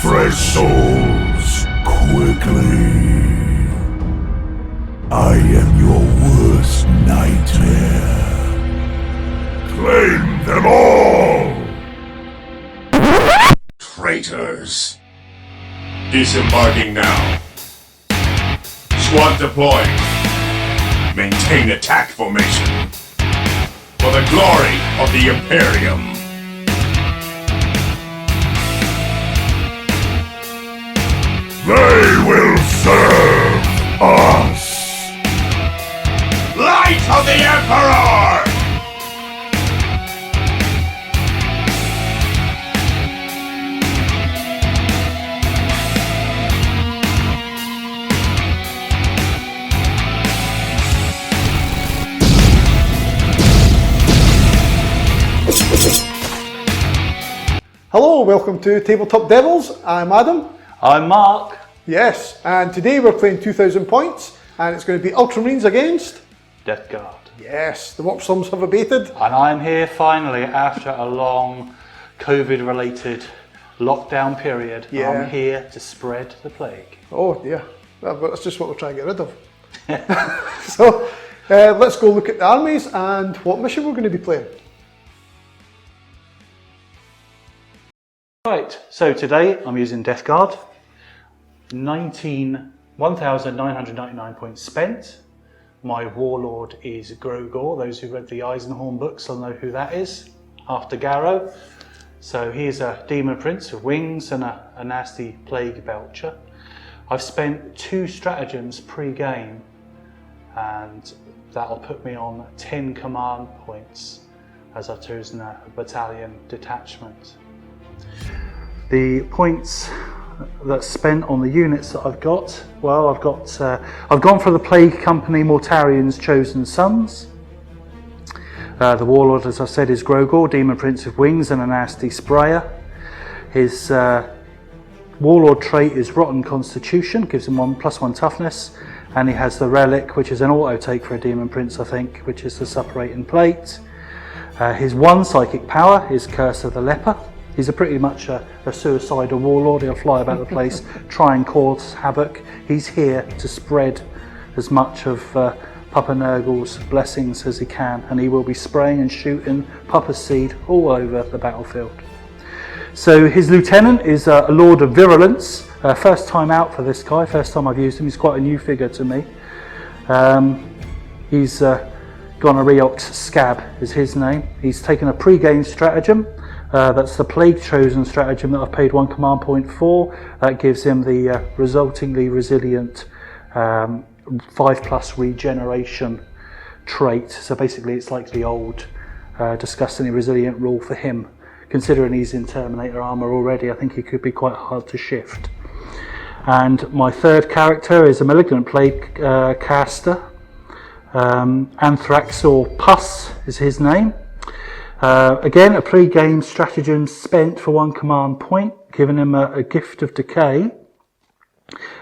fresh souls quickly. I am your worst nightmare. Claim them all! Traitors. Disembarking now. Squad deployed. Maintain attack formation. For the glory of the Imperium. They will serve us! Light of the Emperor! Hello, welcome to Tabletop Devils. I'm Adam. I'm Mark. Yes, and today we're playing 2,000 points, and it's going to be Ultramarines against Death Guard. Yes, the warp storms have abated. And I'm here finally after a long COVID-related lockdown period. Yeah. I'm here to spread the plague. Oh dear, that's just what we're trying to get rid of. So let's go look at the armies and what mission we're going to be playing. Right, so today I'm using Death Guard. 1,999 points spent. My Warlord is Grogor. Those who read the Eisenhorn books will know who that is, after Garrow. So he's a Demon Prince with wings and a nasty Plague Belcher. I've spent 2 stratagems pre-game, and that'll put me on 10 command points as I've chosen a Battalion Detachment. The points that's spent on the units that I've got, well, I've gone for the Plague Company Mortarian's Chosen Sons. The Warlord, as I said, is Grogor, Demon Prince with wings and a nasty sprayer. His Warlord trait is Rotten Constitution, gives him +1 toughness, and he has the Relic, which is an auto take for a Demon Prince, I think, which is the Suppurating Plate. His 1 psychic power is Curse of the Leper. He's pretty much a suicidal warlord. He'll fly about the place, try and cause havoc. He's here to spread as much of Papa Nurgle's blessings as he can, and he will be spraying and shooting Papa's seed all over the battlefield. So his lieutenant is a Lord of Virulence. First time out for this guy, first time I've used him. He's quite a new figure to me. He's Gonorrheox Scab is his name. He's taken a pre-game stratagem. That's the Plague Chosen stratagem that I've paid 1 command point for. That gives him the resultingly resilient 5+ regeneration trait. So basically it's like the old disgustingly resilient rule for him. Considering he's in Terminator armour already, I think he could be quite hard to shift. And my third character is a Malignant Plague caster. Anthrax or Pus is his name. Again, a pre-game stratagem spent for 1 command point, giving him a Gift of Decay.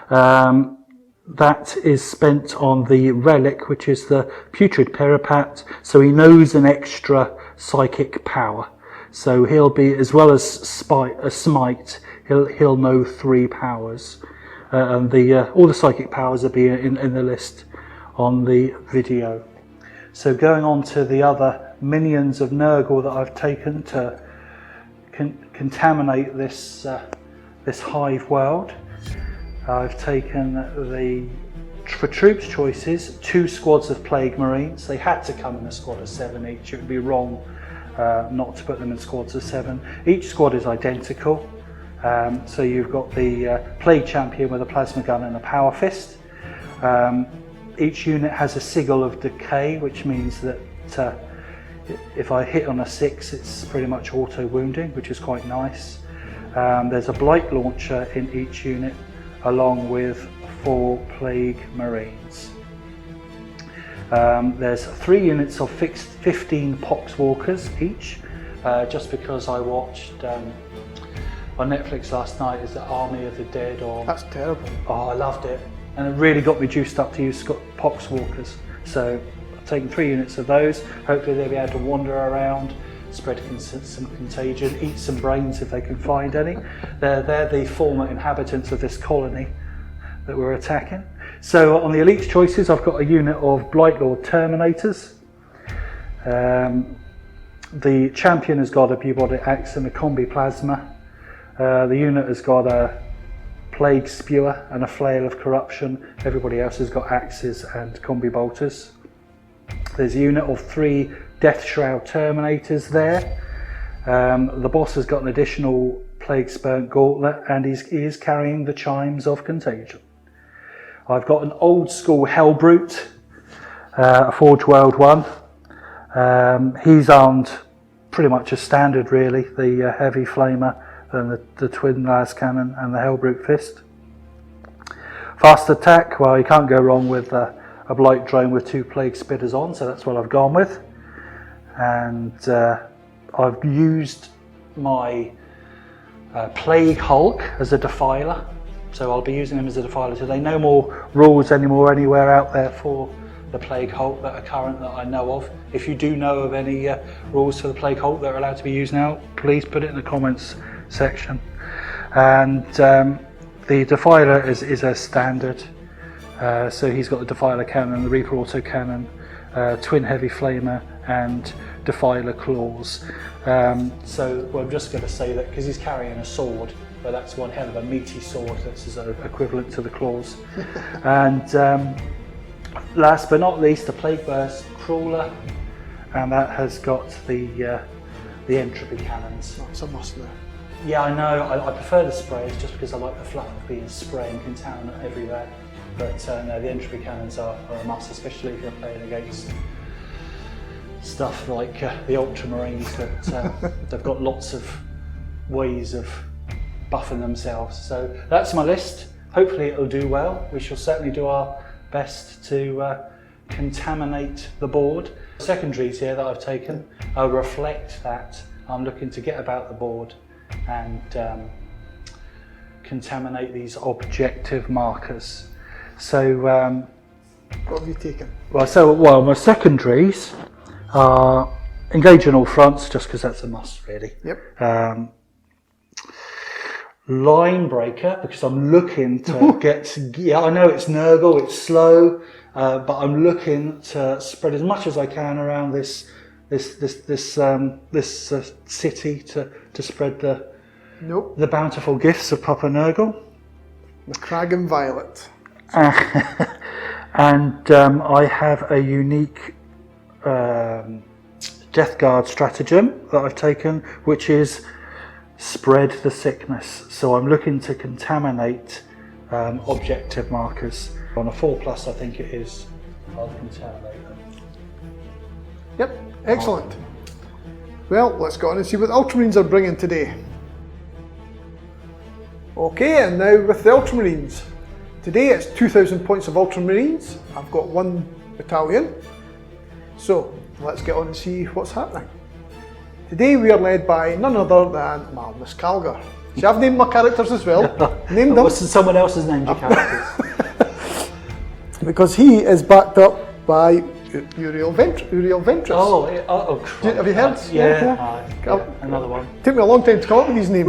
That is spent on the Relic, which is the Putrid Peripat, so he knows an extra psychic power. So he'll be, as well as Smite, he'll know 3 powers. And all the psychic powers will be in the list on the video. So going on to the other minions of Nurgle that I've taken to contaminate this hive world. I've taken for troops choices, 2 squads of Plague Marines. They had to come in a squad of 7 each. It would be wrong not to put them in squads of 7. Each squad is identical. So you've got the Plague Champion with a plasma gun and a power fist. Each unit has a Sigil of Decay, which means that if I hit on a 6, it's pretty much auto wounding, which is quite nice. There's a Blight Launcher in each unit, along with 4 Plague Marines. There's 3 units of 15 Poxwalkers each, just because I watched on Netflix last night is the Army of the Dead. That's terrible. Oh, I loved it. And it really got me juiced up to use Poxwalkers. So I've taken 3 units of those. Hopefully they'll be able to wander around, spread some contagion, eat some brains if they can find any. They're the former inhabitants of this colony that we're attacking. So on the elite choices, I've got a unit of Blightlord Terminators. The champion has got a bubonic axe and a combi plasma. The unit has got a plague spewer and a flail of corruption. Everybody else has got axes and combi bolters. There's a unit of 3 Death Shroud Terminators there. The boss has got an additional plague spurnt gauntlet, and he is carrying the chimes of contagion. I've got an old school Hellbrute, a Forge World one. He's armed pretty much as standard really, the heavy flamer and the twin las cannon and the Hellbrute fist. Fast attack, well you can't go wrong with a blight drone with 2 plague spitters on, so that's what I've gone with. And I've used my Plague Hulk as a defiler, so I'll be using him as a defiler today. No more rules anymore anywhere out there for the Plague Hulk that are current that I know of. If you do know of any rules for the Plague Hulk that are allowed to be used now, please put it in the comments section. And the defiler is a standard, so he's got the defiler cannon, the Reaper auto cannon, twin heavy flamer and defiler claws. So I'm just going to say that because he's carrying a sword, but that's one hell of a meaty sword that's equivalent to the claws. And last but not least, the Plague Burst Crawler, and that has got the entropy cannons. That's a must there. Yeah, I know. I prefer the sprays just because I like the fluff of being spraying contaminant everywhere. But no, the entropy cannons are a must, especially if you're playing against stuff like the Ultramarines that they've got lots of ways of buffing themselves. So that's my list. Hopefully it'll do well. We shall certainly do our best to contaminate the board. Secondaries here that I've taken reflect that I'm looking to get about the board and contaminate these objective markers. So what have you taken? Well, my secondaries are engage in all fronts, just because that's a must really. Yep. Line breaker, because I'm looking to get, yeah, I know it's Nurgle, it's slow, but I'm looking to spread as much as I can around this city to spread the bountiful gifts of Papa Nurgle. The Frag and Violet. And I have a unique Death Guard stratagem that I've taken, which is spread the sickness. So I'm looking to contaminate objective markers. On a 4+, I think it is, I'll contaminate them. Yep, excellent. Well, let's go on and see what the Ultramarines are bringing today. Okay, and now with the Ultramarines. Today it's 2,000 points of Ultramarines. I've got 1 battalion. So let's get on and see what's happening. Today we are led by none other than Marneus Calgar. See, I've named my characters as well. Named them. Someone else has named your characters. Because he is backed up by Uriel Ventris. Oh, crap. Have you heard? Yeah. Another one. Took me a long time to come up with these names.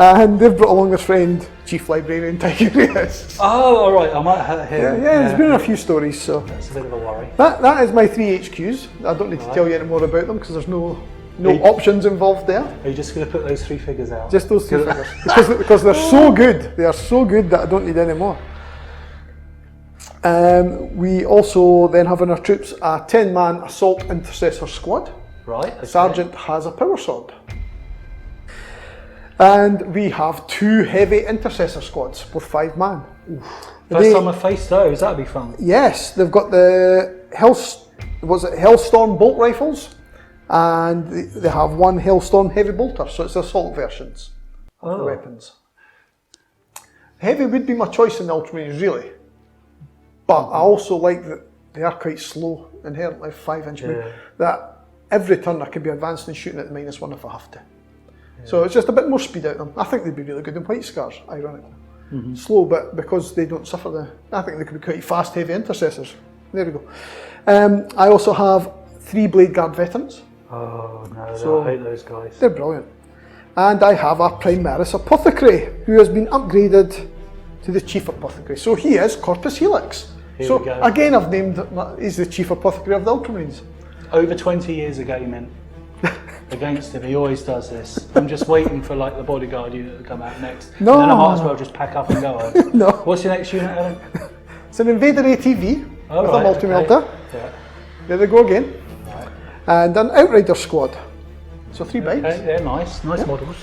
And they've brought along his friend, Chief Librarian Tigurius. Oh, all right, I might have him. Yeah, there's been in a few stories, so. That's a bit of a worry. That is my 3 HQs. I don't need to tell you any more about them because there's no options involved there. Are you just going to put those 3 figures out? Just those 3 figures. Because they're so good. They are so good that I don't need any more. We also then have in our troops a 10-man assault intercessor squad. Right. Okay. Sergeant has a power sword. And we have 2 heavy intercessor squads with 5 man. First time I've faced those, that'd be fun. Yes, they've got the Hellstorm bolt rifles, and they have 1 Hellstorm heavy bolter, so it's the assault versions of the weapons. Heavy would be my choice in the Ultramarines, really. But I also like that they are quite slow inherently, 5-inch move. That every turn I can be advanced and shooting at the -1 if I have to. So it's just a bit more speed out of them. I think they'd be really good in White Scars, ironically. Slow, but because they don't suffer I think they could be quite fast, heavy intercessors. There we go. I also have 3 Blade Guard veterans. Oh no, So- I hate those guys. They're brilliant. And I have a Primaris Apothecary who has been upgraded to the Chief Apothecary. So he is Corpus Helix. Here So we go. again, I've named he's the Chief Apothecary of the Ultramarines. Over 20 years of gaming against him, he always does this. I'm just waiting for like the bodyguard unit to come out next. No. And then I might as well just pack up and go home. No. What's your next unit, Alan? It's an Invader ATV Oh, with right, a multi-melter. okay. Yeah. There they go again. Right. And an Outrider squad. So 3 bites. Okay, they're nice models.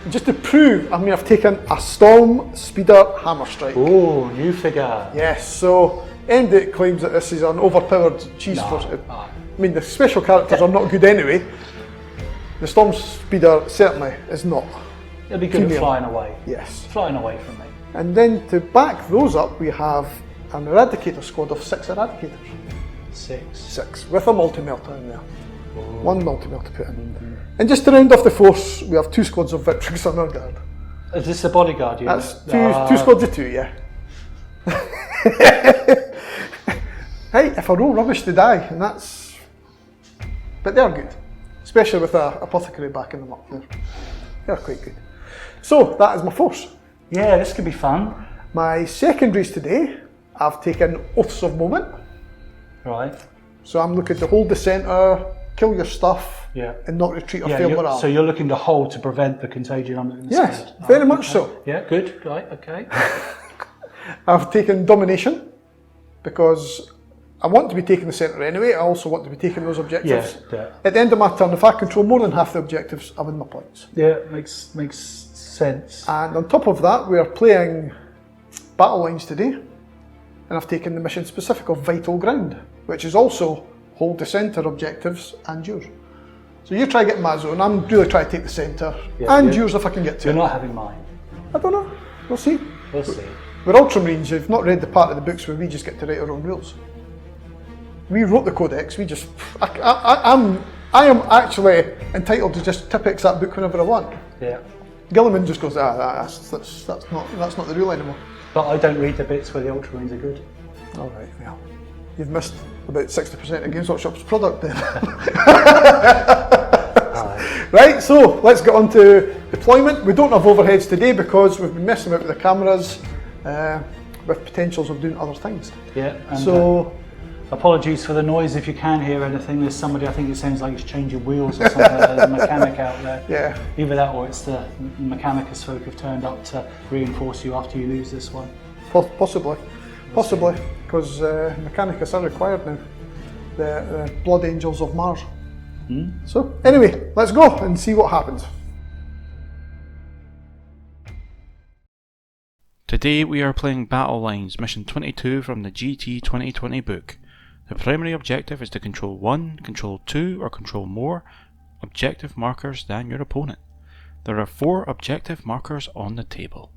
Just to prove, I've taken a Storm Speeder Hammer Strike. Oh, new figure. Yes, so Endit claims that this is an overpowered cheese for. no. I mean, the special characters are not good anyway. The Storm Speeder certainly is not. It'll be good at Premium. flying away. Yes. Flying away from me. And then to back those up, we have an Eradicator squad of 6 Eradicators. 6. With a multi-melter in there. 1 multi-melter put in. And just to round off the force, we have 2 squads of Victrix on our guard. Is this a bodyguard unit? That's two squads of 2, yeah. Hey, if I roll rubbish, they die, and that's. But they're good, especially with a apothecary backing them up. They're quite good. So that is my force. Yeah, this could be fun. My secondaries today, I've taken Oaths of Moment. Right. So I'm looking to hold the centre, kill your stuff, Yeah. and not retreat or fail morale. So you're looking to hold to prevent the contagion on the Yes, spread. very much so. Yeah, good. Right, okay. I've taken Domination because I want to be taking the centre anyway. I also want to be taking those objectives. Yeah. At the end of my turn, if I control more than half the objectives, I win my points. Yeah, makes sense. And on top of that, we are playing battle lines today, and I've taken the mission specific of Vital Ground, which is also hold the centre objectives and yours. So you try getting my zone, I'm really trying to take the centre, and yours if I can get to You're it. not having mine. I don't know, we'll see. We'll see. We're Ultramarines, you've not read the part of the books where we just get to write our own rules. We wrote the Codex, we just, I am actually entitled to just Tipex that book whenever I want. Yeah. Gilliman just goes, that's not the rule anymore. But I don't read the bits where the Ultramarines are good. All right, well, you've missed about 60% of Games Workshop's product then. Right, so let's get on to deployment. We don't have overheads today because we've been messing about with the cameras with potentials of doing other things. Yeah. And, So, apologies for the noise if you can hear anything. There's somebody, I think it sounds like he's changing wheels or something. There's a mechanic out there. yeah, Either that or it's the Mechanicus folk have turned up to reinforce you after you lose this one. possibly, because Mechanicus are required now. The Blood Angels of Mars. So, anyway, let's go and see what happens. Today we are playing Battle Lines, Mission 22 from the GT 2020 book. The primary objective is to control 1, control 2 or control more objective markers than your opponent. There are 4 objective markers on the table.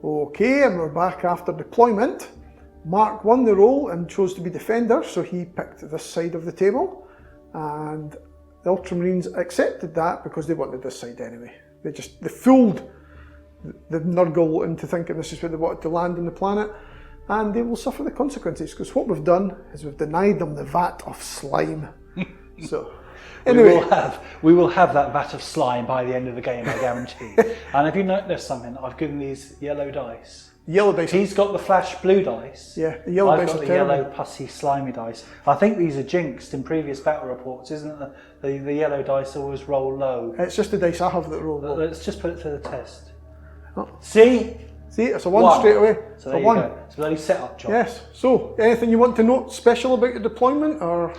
Okay, and we're back after deployment. Mark won the role and chose to be defender, so he picked this side of the table. And the Ultramarines accepted that because they wanted this side anyway. They fooled the Nurgle into thinking this is where they wanted to land on the planet. And they will suffer the consequences, because what we've done is we've denied them the vat of slime. So, anyway. We will have that vat of slime by the end of the game, I guarantee. And have you noticed something? I've given these yellow dice. Yellow dice. He's got the flash blue dice. Yeah, the yellow I've dice got are the terrible. yellow pussy slimy dice. I think these are jinxed in previous battle reports, isn't it? The yellow dice always roll low. It's just the dice I have that roll low. Let's just put it to the test. Oh. See? See, it's a one straight away. So a there you one. go. It's a bloody setup job. Yes. So, anything you want to note special about your deployment, or?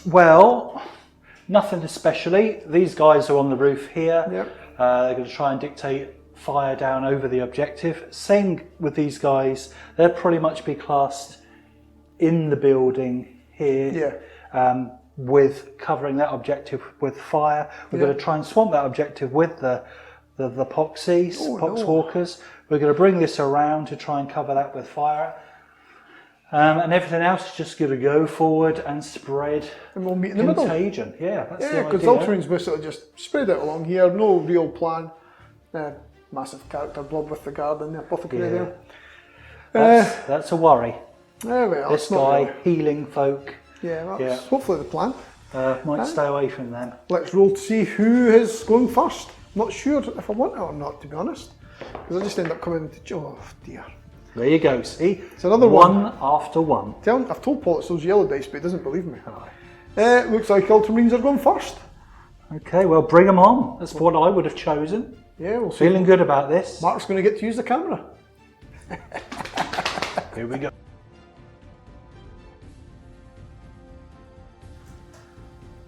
Well, nothing especially. These guys are on the roof here. Yep. They're going to try and dictate fire down over the objective. Same with these guys. They'll pretty much be classed in the building here. Yeah. With covering that objective with fire. We're going to try and swamp that objective with the the poxies, Oh, poxwalkers. We're going to bring this around to try and cover that with fire. And everything else is just going to go forward and spread And we'll meet in the middle. contagion. Yeah, that's Yeah, the because idea. Ultramarines basically just spread out along here, no real plan. Massive character blob with the guard and the apothecary there. That's a worry. Well, This it's not guy, really. healing folk, Yeah, that's hopefully the plan. might stay away from them. Let's roll to see who is going first. Not sure if I want it or not, to be honest. Because I just end up coming into... Oh, dear. There you go, see? It's another one. After one. I've told Paul it's those yellow dice, but he doesn't believe me. Looks like Ultramarines are going first. Okay, well, bring them on. That's what I would have chosen. Yeah, we'll see. Feeling good about this. Mark's going to get to use the camera. Here we go.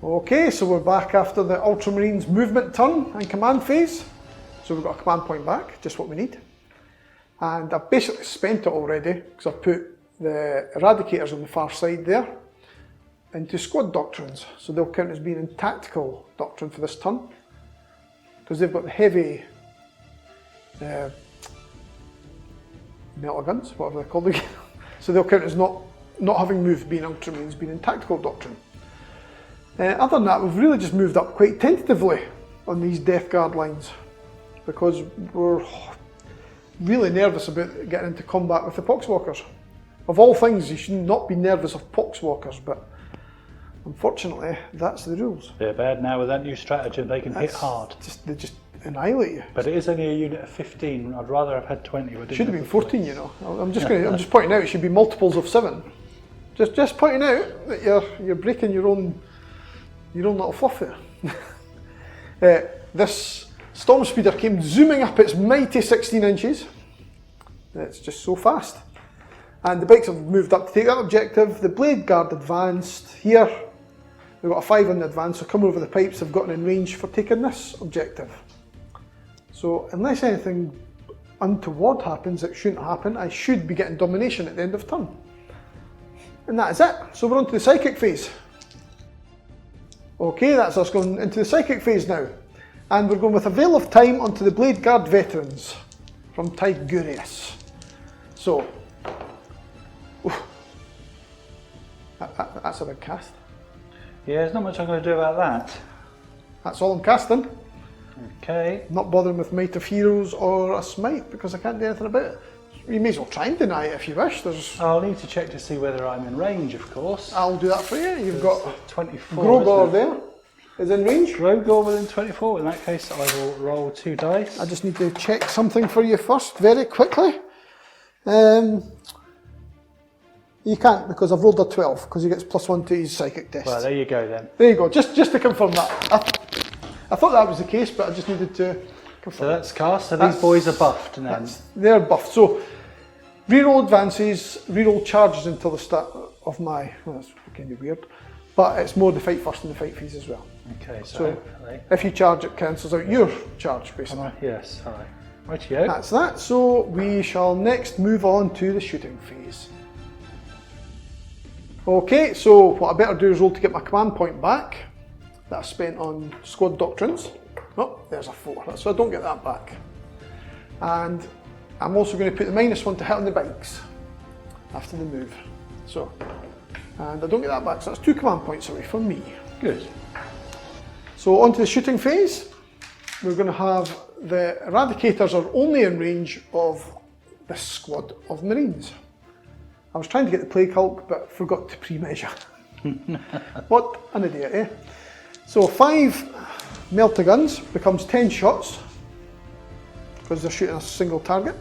Okay, so we're back after the Ultramarines movement turn and command phase. So we've got a command point back, just what we need. And I've basically spent it already because I've put the Eradicators on the far side there into squad doctrines. So they'll count as being in tactical doctrine for this turn. Because they've got the heavy melter guns, whatever they're called again. So they'll count as not having moved, being Ultramarines, being in tactical doctrine. Other than that, we've really just moved up quite tentatively on these Death Guard lines because we're really nervous about getting into combat with the Poxwalkers. Of all things, you should not be nervous of Poxwalkers, but unfortunately, that's the rules. They're bad now with that new stratagem, they can hit hard. They just annihilate you. But it is only a unit of 15, I'd rather have had 20. It should have been 14, you know. I'm just pointing out it should be multiples of 7. Just pointing out that you're breaking your own little fluff there. This Storm Speeder came zooming up its mighty 16 inches. It's just so fast. And the bikes have moved up to take that objective. The Blade Guard advanced here. We've got a 5 in the advance, so come over the pipes have gotten in range for taking this objective. So unless anything untoward happens, it shouldn't happen. I should be getting domination at the end of turn. And that is it. So we're on to the Psychic phase. Okay, that's us going into the Psychic phase now. And we're going with a Veil of Time onto the Blade Guard veterans from Tigurius. So, that's a big cast. Yeah, there's not much I'm going to do about that. That's all I'm casting. Okay. Not bothering with Might of Heroes or a Smite because I can't do anything about it. You may as well try and deny it if you wish. I'll need to check to see whether I'm in range, of course. I'll do that for you. You've got 24. Grogor there. Is in range. Grogor within 24. In that case, I will roll 2 dice. I just need to check something for you first, very quickly. You can't because I've rolled a 12 because he gets +1 to his psychic test. Well, there you go then. There you go. Just to confirm that. I thought that was the case, but I just needed to confirm. So that's cast. So these boys are buffed now. They're buffed. So reroll advances, reroll charges until the start of my. Well, that's kind of weird, but it's more the fight first and the fight phase as well. Okay, So if you charge, it cancels out your charge, basically. Yes, all right. Rightio. That's that. So we shall next move on to the shooting phase. Okay, so what I better do is roll to get my command point back that I spent on squad doctrines. Oh, there's a 4, so I don't get that back. And I'm also going to put the -1 to hit on the bikes after the move. So, and I don't get that back, so that's 2 command points away from me. Good. So on to the shooting phase. We're going to have the Eradicators are only in range of this squad of Marines. I was trying to get the Plague Hulk, but forgot to pre-measure. What an idiot, eh? So 5 melter guns becomes 10 shots because they're shooting a single target.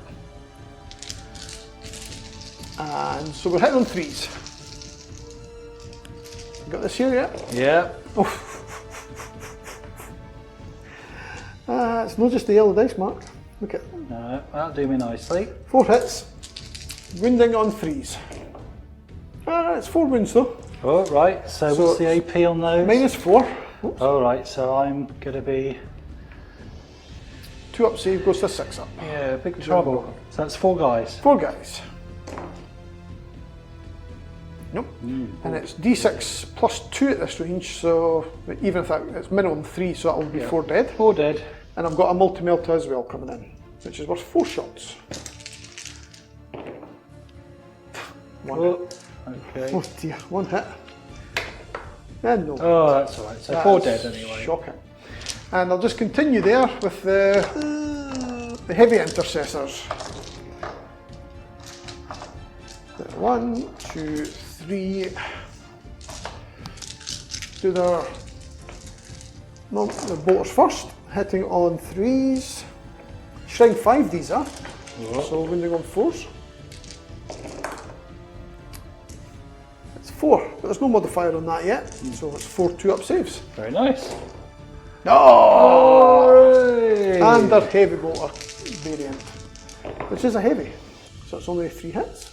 And so we're hitting on 3s. Got this here yet? Yeah. Oh. It's not just the yellow dice, Mark. Look at it. No, that'll do me nicely. 4 hits, wounding on 3s. It's 4 wounds though. Oh, right. So what's the AP on those? -4. Oops. All right. So I'm going to be. 2 up save goes to 6 up. Yeah, big trouble. So that's 4 guys. 4 guys. Nope. And it's D6 +2 at this range, so even if it's minimum 3, so that will be 4 dead. 4 dead. And I've got a multi-melta as well coming in, which is worth 4 shots. One. Oh, okay. Oh dear, 1 hit. And no. Oh, that's alright. So 4 dead anyway. Shocking. And I'll just continue there with the heavy intercessors. 1, 2, 3. Do the bolters first, hitting on 3s. Shrine 5 these are. So wounding on 4s. It's 4, but there's no modifier on that yet. So it's 4 2-up saves. Very nice. Oh! And their heavy bolter variant, which is a heavy. So it's only 3 hits.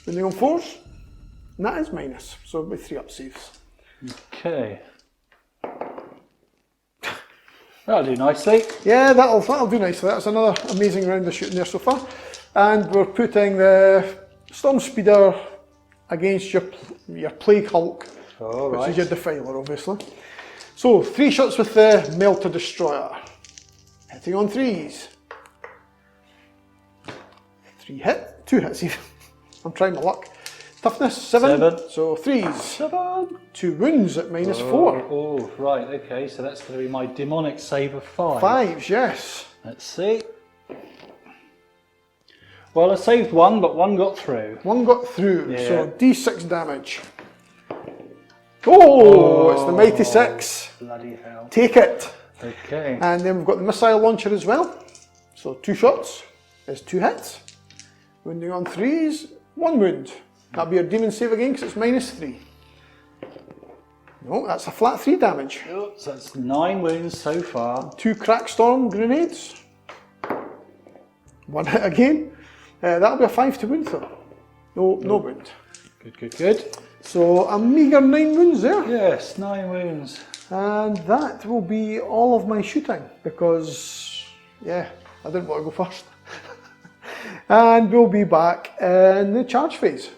Wounding on 4s. And that is minus, so it'll be 3-up saves. Okay. That'll do nicely. Yeah, that'll do nicely. That's another amazing round of shooting there so far. And we're putting the Storm Speeder against your Plague Hulk, which is your Defiler, obviously. So 3 shots with the Melta Destroyer. Hitting on 3s. 2 hits even. I'm trying my luck. Toughness 7. So 3s. 7. 2 wounds at minus 4. Oh, right, okay, so that's going to be my demonic save of 5. 5s, yes. Let's see. Well, I saved 1, but 1 got through. 1 got through, Yeah. so D6 damage. Oh, it's the mighty 6. Bloody hell. Take it. Okay. And then we've got the missile launcher as well. So 2 shots is 2 hits. Wounding on 3s, 1 wound. That'll be your demon save again because it's minus 3. No, that's a flat 3 damage. So that's 9 wounds so far. 2 Krak storm grenades. 1 hit again. That'll be a 5 to wound though. No wound. Good. So a meagre 9 wounds there. Yes, 9 wounds. And that will be all of my shooting because, yeah, I didn't want to go first. And we'll be back in the charge phase.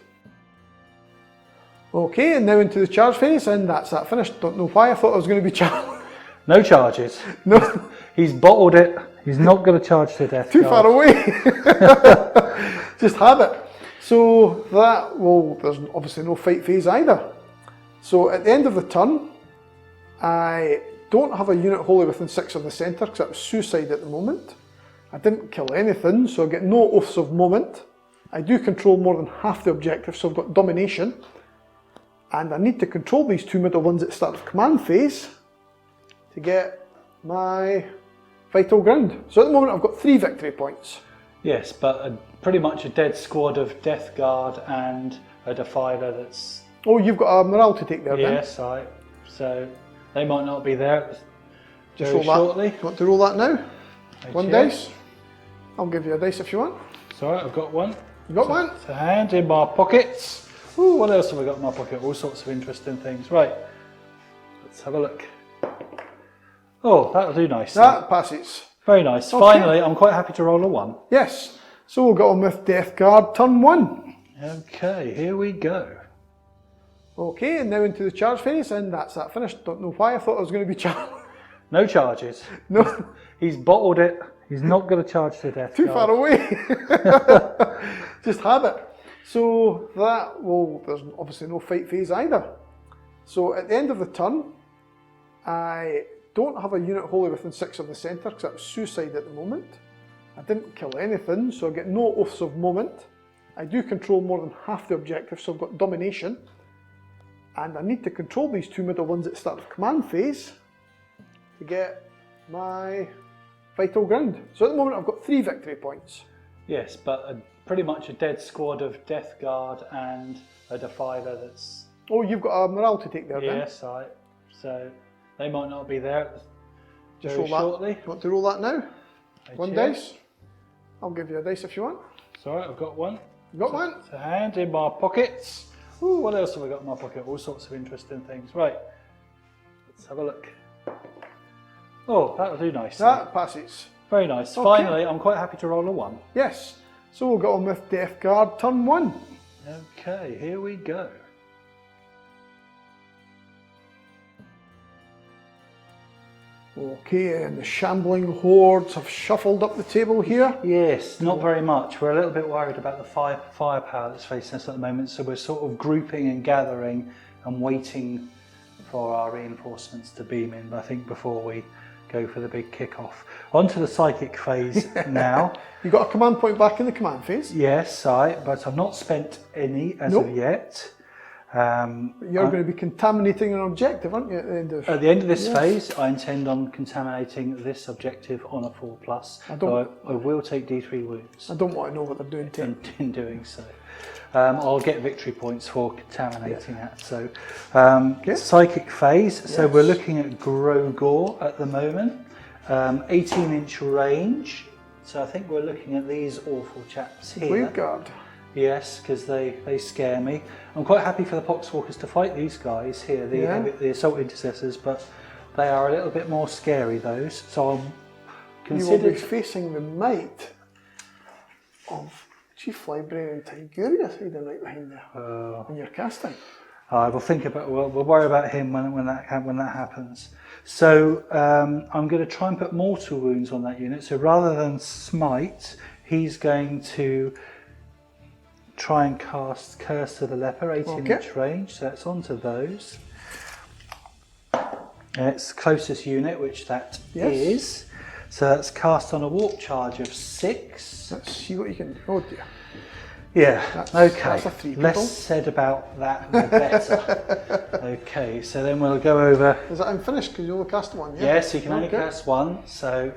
Okay, and now into the charge phase, and that's that finished. Don't know why I thought I was going to be charged. No charges. No. He's bottled it. He's not going to charge to death. Too far away. Just have it. So there's obviously no fight phase either. So at the end of the turn, I don't have a unit wholly within 6 of the centre because that was suicide at the moment. I didn't kill anything, so I get no oaths of moment. I do control more than half the objectives, so I've got domination. And I need to control these 2 middle ones at the start of command phase to get my vital ground. So at the moment I've got 3 victory points. Yes, but pretty much a dead squad of Death Guard and a Defiler that's... Oh, you've got a morale to take there then? Yes, so they might not be there Just very roll shortly. that. You want to roll that now? Right 1 here. dice. I'll give you a dice if you want. It's alright, I've got one. You got one? To hand in my pockets. Ooh, what else have I got in my pocket? All sorts of interesting things. Right, let's have a look. Oh, that'll do nicely. That passes. Very nice. Okay. Finally, I'm quite happy to roll a 1. Yes. So we'll get on with Death Guard turn 1. Okay, here we go. Okay, and now into the charge phase, and that's that finished. Don't know why I thought I was going to be charged. No charges. No. He's bottled it. He's not going to charge to death. Too far away. Just have it. So there's obviously no fight phase either. So at the end of the turn, I don't have a unit wholly within 6 of the centre because that was suicide at the moment. I didn't kill anything, so I get no oaths of moment. I do control more than half the objectives, so I've got domination. And I need to control these 2 middle ones at the start of command phase to get my vital ground. So at the moment I've got 3 victory points. Yes, but pretty much a dead squad of Death Guard and a Defiler that's... Oh, you've got a morale to take there then? Yes, so they might not be there Just very roll shortly. that. You want to roll that now? Right 1 here. dice. I'll give you a dice if you want. It's alright, I've got one. You got one? To hand in my pockets. Ooh, what else have I got in my pocket? All sorts of interesting things. Right, let's have a look. Oh, that'll do nicely. That passes. Very nice. Okay. Finally, I'm quite happy to roll a 1. Yes. So we'll get on with Death Guard turn 1. Okay, here we go. Okay, and the shambling hordes have shuffled up the table here. Yes, not very much. We're a little bit worried about the firepower that's facing us at the moment, so we're sort of grouping and gathering and waiting for our reinforcements to beam in, I think, before we go for the big kick-off. On to the psychic phase now. You got a command point back in the command phase? Yes, but I've not spent any as of yet. You're going to be contaminating an objective, aren't you, at the end of... At the end of this phase, I intend on contaminating this objective on a 4+. I will take D3 wounds. I don't want to know what they're doing to it. In doing so. I'll get victory points for contaminating that. So, psychic phase. So we're looking at Grogor at the moment. 18-inch range. So I think we're looking at these awful chaps here. Blade Guard. Yes, because they scare me. I'm quite happy for the Poxwalkers to fight these guys here, the Assault Intercessors, but they are a little bit more scary, those. So I'm considered... You will be facing the might of Chief Librarian Tigurius hiding right behind there in your casting. We'll think about. We'll worry about him when that happens. So I'm going to try and put mortal wounds on that unit. So rather than smite, he's going to try and cast Curse of the Leper, 18-inch range. So that's onto those. And it's closest unit, which that is. So that's cast on a warp charge of 6. Let's see what you can. Oh dear. Yeah. Okay. That's a 3 Less said about that, the better. Okay. So then we'll go over. Is that unfinished? Because you only cast one. Yeah? Yes, you can only cast one. So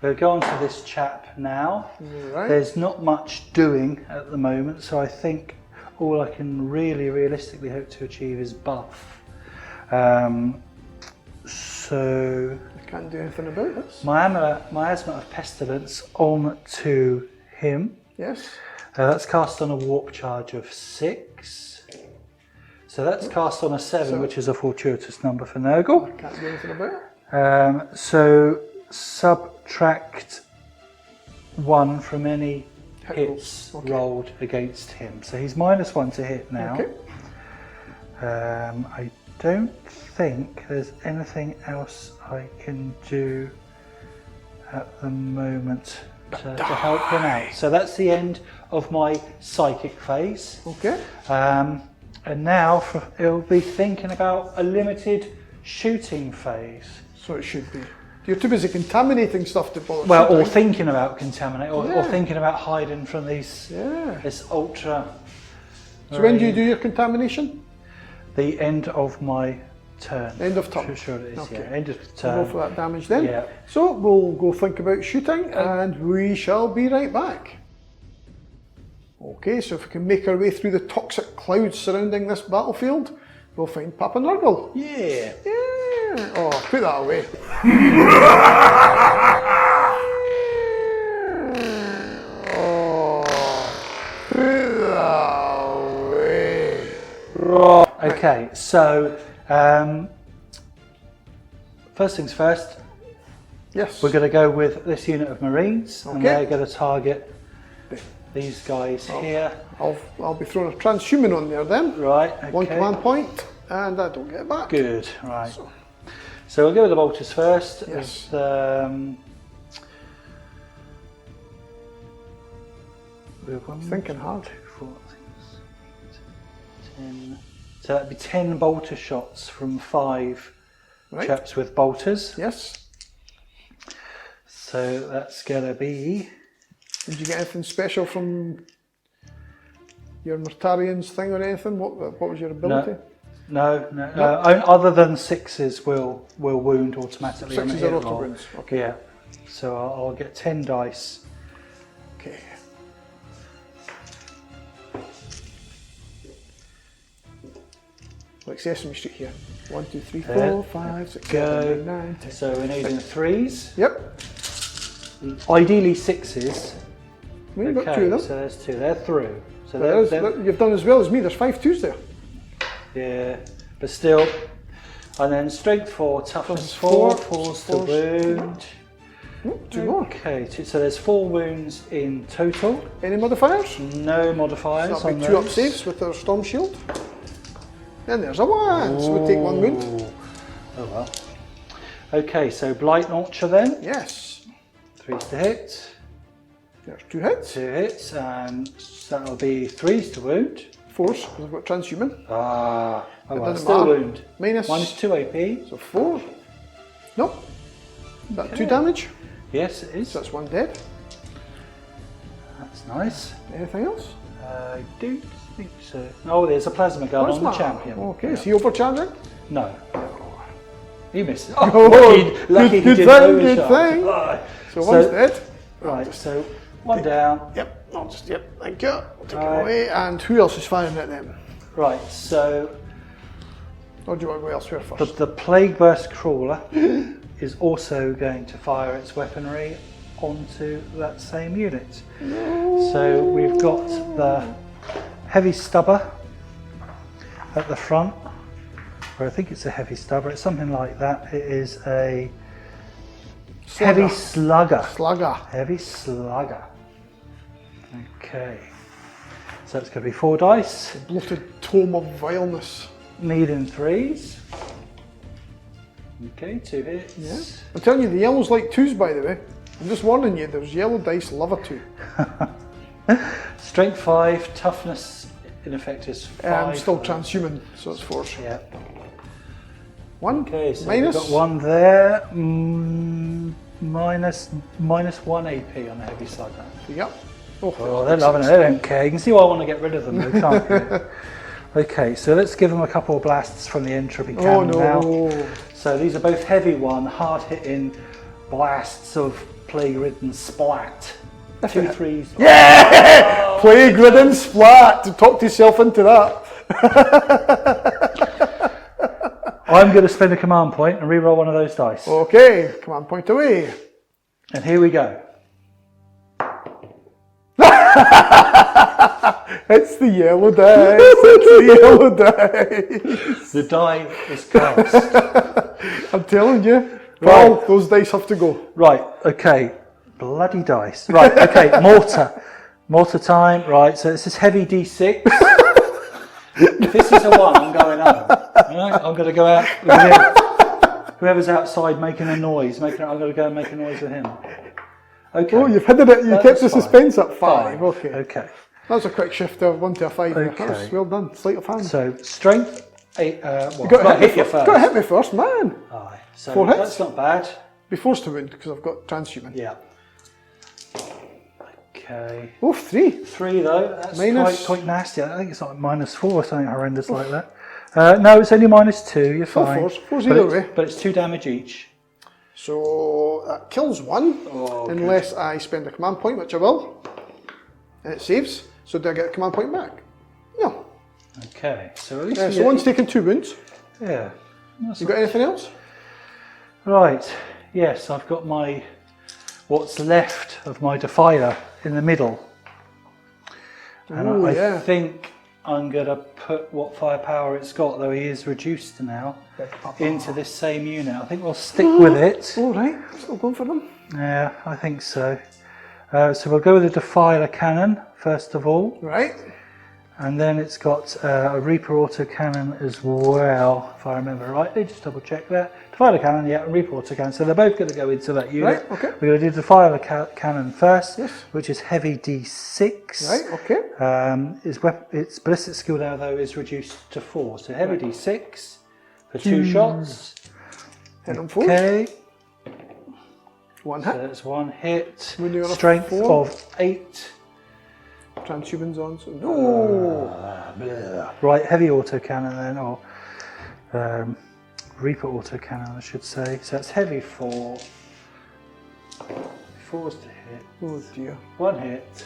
we'll go on to this chap now. Right. There's not much doing at the moment, so I think all I can really realistically hope to achieve is buff. So I can't do anything about this. Miasma of Pestilence on to him. Yes. That's cast on a warp charge of 6. So that's cast on a 7, which is a fortuitous number for Nurgle. I can't do anything about it. So subtract 1 from any hits rolled against him. So he's -1 to hit now. Okay. I don't think there's anything else I can do at the moment to help him out. So that's the end of my psychic phase. Okay. And now it'll be thinking about a limited shooting phase. So it should be. You're too busy contaminating stuff to bother. Well, shooting. or thinking about contaminate, or thinking about hiding from these this ultra. So when do you do your contamination? The end of my turn. End of turn. Sure it is. Okay. Yeah. End of We'll turn. go for that damage then. Yeah. So we'll go think about shooting and we shall be right back. Okay, so if we can make our way through the toxic clouds surrounding this battlefield, we'll find Papa Nurgle. Yeah. Yeah. Oh, put that away. Put that away. Right. Okay, so first things first, Yes. we're going to go with this unit of Marines, and they're going to target these guys here. I'll be throwing a transhuman on there then. Right, okay. 1 command point, and I don't get it back. Good, right. So we'll go with the bolters first. Yes. We have 1, Thinking hard. 2, 4, 6, 8, 10. So that'd be 10 bolter shots from 5 chaps with bolters. Yes. So that's going to be... Did you get anything special from your Mortarians thing or anything? What was your ability? No. Other than 6s will wound automatically. 6s are auto wounds. Okay. Yeah. So I'll get 10 dice. Okay. Like Sesame Street here. 1, 2, 3, 4, 5, 6, 7, 8, 9, 10. So we're needing 3s. Yep. Ideally 6s. Well, you've got 2 of them. So there's 2. They're through. So You've done as well as me. There's 5 2s there. Yeah, but still. And then strength 4, toughness 4, falls to wound. 2 more. Okay, so there's 4 wounds in total. Any modifiers? No modifiers. So that'll be 2 up saves with our storm shield. And there's a 1, so we'll take 1 wound. Oh well. Okay, so Blight Launcher then. Yes. 3s to hit. There's 2 hits. 2 hits, and that'll be 3s to wound. 4s, because I've got transhuman. Ah, oh well, doesn't still matter. wound. Minus 2 AP. So 4. Nope. That's Okay. 2 damage. Yes, it is. So that's 1 dead. That's nice. Anything else? I don't think so. Oh, there's a plasma gun on the champion. Okay, Yeah. is he overcharging? No. He missed it. Oh, lucky good he thing, didn't good overcharge. thing. Ah. So one's dead. Right, so 1 down. Yep, I'll just, yep, thank you. I'll take Right. it away. And who else is firing at them? Right, so Or do you want to go elsewhere first? the Plague Burst Crawler is also going to fire its weaponry onto that same unit. So we've got the Heavy Stubber at the front, or I think it's a Heavy Stubber, it's something like that. It is a Heavy Slugger. Slugger. Heavy Slugger. Okay. So it's going to be 4 dice. Bloated tome of vileness. Medium 3s. Okay, 2 hits. Yeah. I'm telling you, the yellow's like 2s, by the way. I'm just warning you, there's yellow dice, love a 2. Strength 5, toughness in effect is 5. I'm still transhuman, so it's 4s. Yeah. 1. Okay, so minus. we've got 1 there. Minus 1 AP on the Heavy Slugger. Yep. Oh, they're loving it. They don't care. You can see why I want to get rid of them, though, can't you? Okay, so let's give them a couple of blasts from the entropy cannon now. So these are both heavy one, hard-hitting blasts of plague-ridden splat. 2 3s. Yeah! Plague-ridden splat! Talk yourself into that. I'm going to spend a command point and re-roll one of those dice. Okay, command point away. And here we go. It's the yellow dice. It's the yellow dice. The die is cast. I'm telling you. Right. Well, those dice have to go. Right, okay. Bloody dice. Right, okay, mortar. Mortar time. Right, so this is heavy D6. If this is a 1, I'm going home. Right, I'm going to go out with him. Whoever's outside making a noise, I'm going to go and make a noise with him. Okay. Oh, you've hidden it. You kept the suspense at 5. Okay. Okay. That was a quick shift of 1 to a 5. Okay. That's well done. Sleight of hand. So strength 8. You got to hit you first. Got to hit me first, man. Aye. So 4 hits. that's not bad. Be forced to wound because I've got transhuman. Yeah. Okay. Oh, 3. 3 though. That's Minus. quite nasty. I think it's like -4 or something horrendous like that. No, it's only -2. You're fine. 4s. 4s But either it's, way. but it's 2 damage each. So that kills 1, unless I spend a command point, which I will. And it saves. So do I get a command point back? No. Okay. So at least So one's taken 2 wounds. yeah. You got anything else? Right. Yes, I've got what's left of my Defiler in the middle. And Ooh, I yeah. think I'm going to put what firepower it's got, though he is reduced now, into this same unit. I think we'll stick with it. All right. Still going for them. Yeah, I think so. So we'll go with the Defiler cannon, first of all. Right. And then it's got a Reaper autocannon as well, if I remember rightly. Just double check that. Defiler cannon, yeah, and Reaper autocannon. So they're both going to go into that unit. Right, okay. We're going to do the Defiler cannon first, Yes. which is heavy D6. Right, okay. Its ballistic skill now, though, is reduced to 4. So heavy D6 for 2 shots. Hit them 4. Okay. 1 So hit. that's 1 hit. When you're on a Strength 4. of 8. Transhumans on. So no. Right, heavy autocannon then, or Reaper autocannon, I should say. So it's heavy 4. 4's to hit. Oh dear. 1 hit.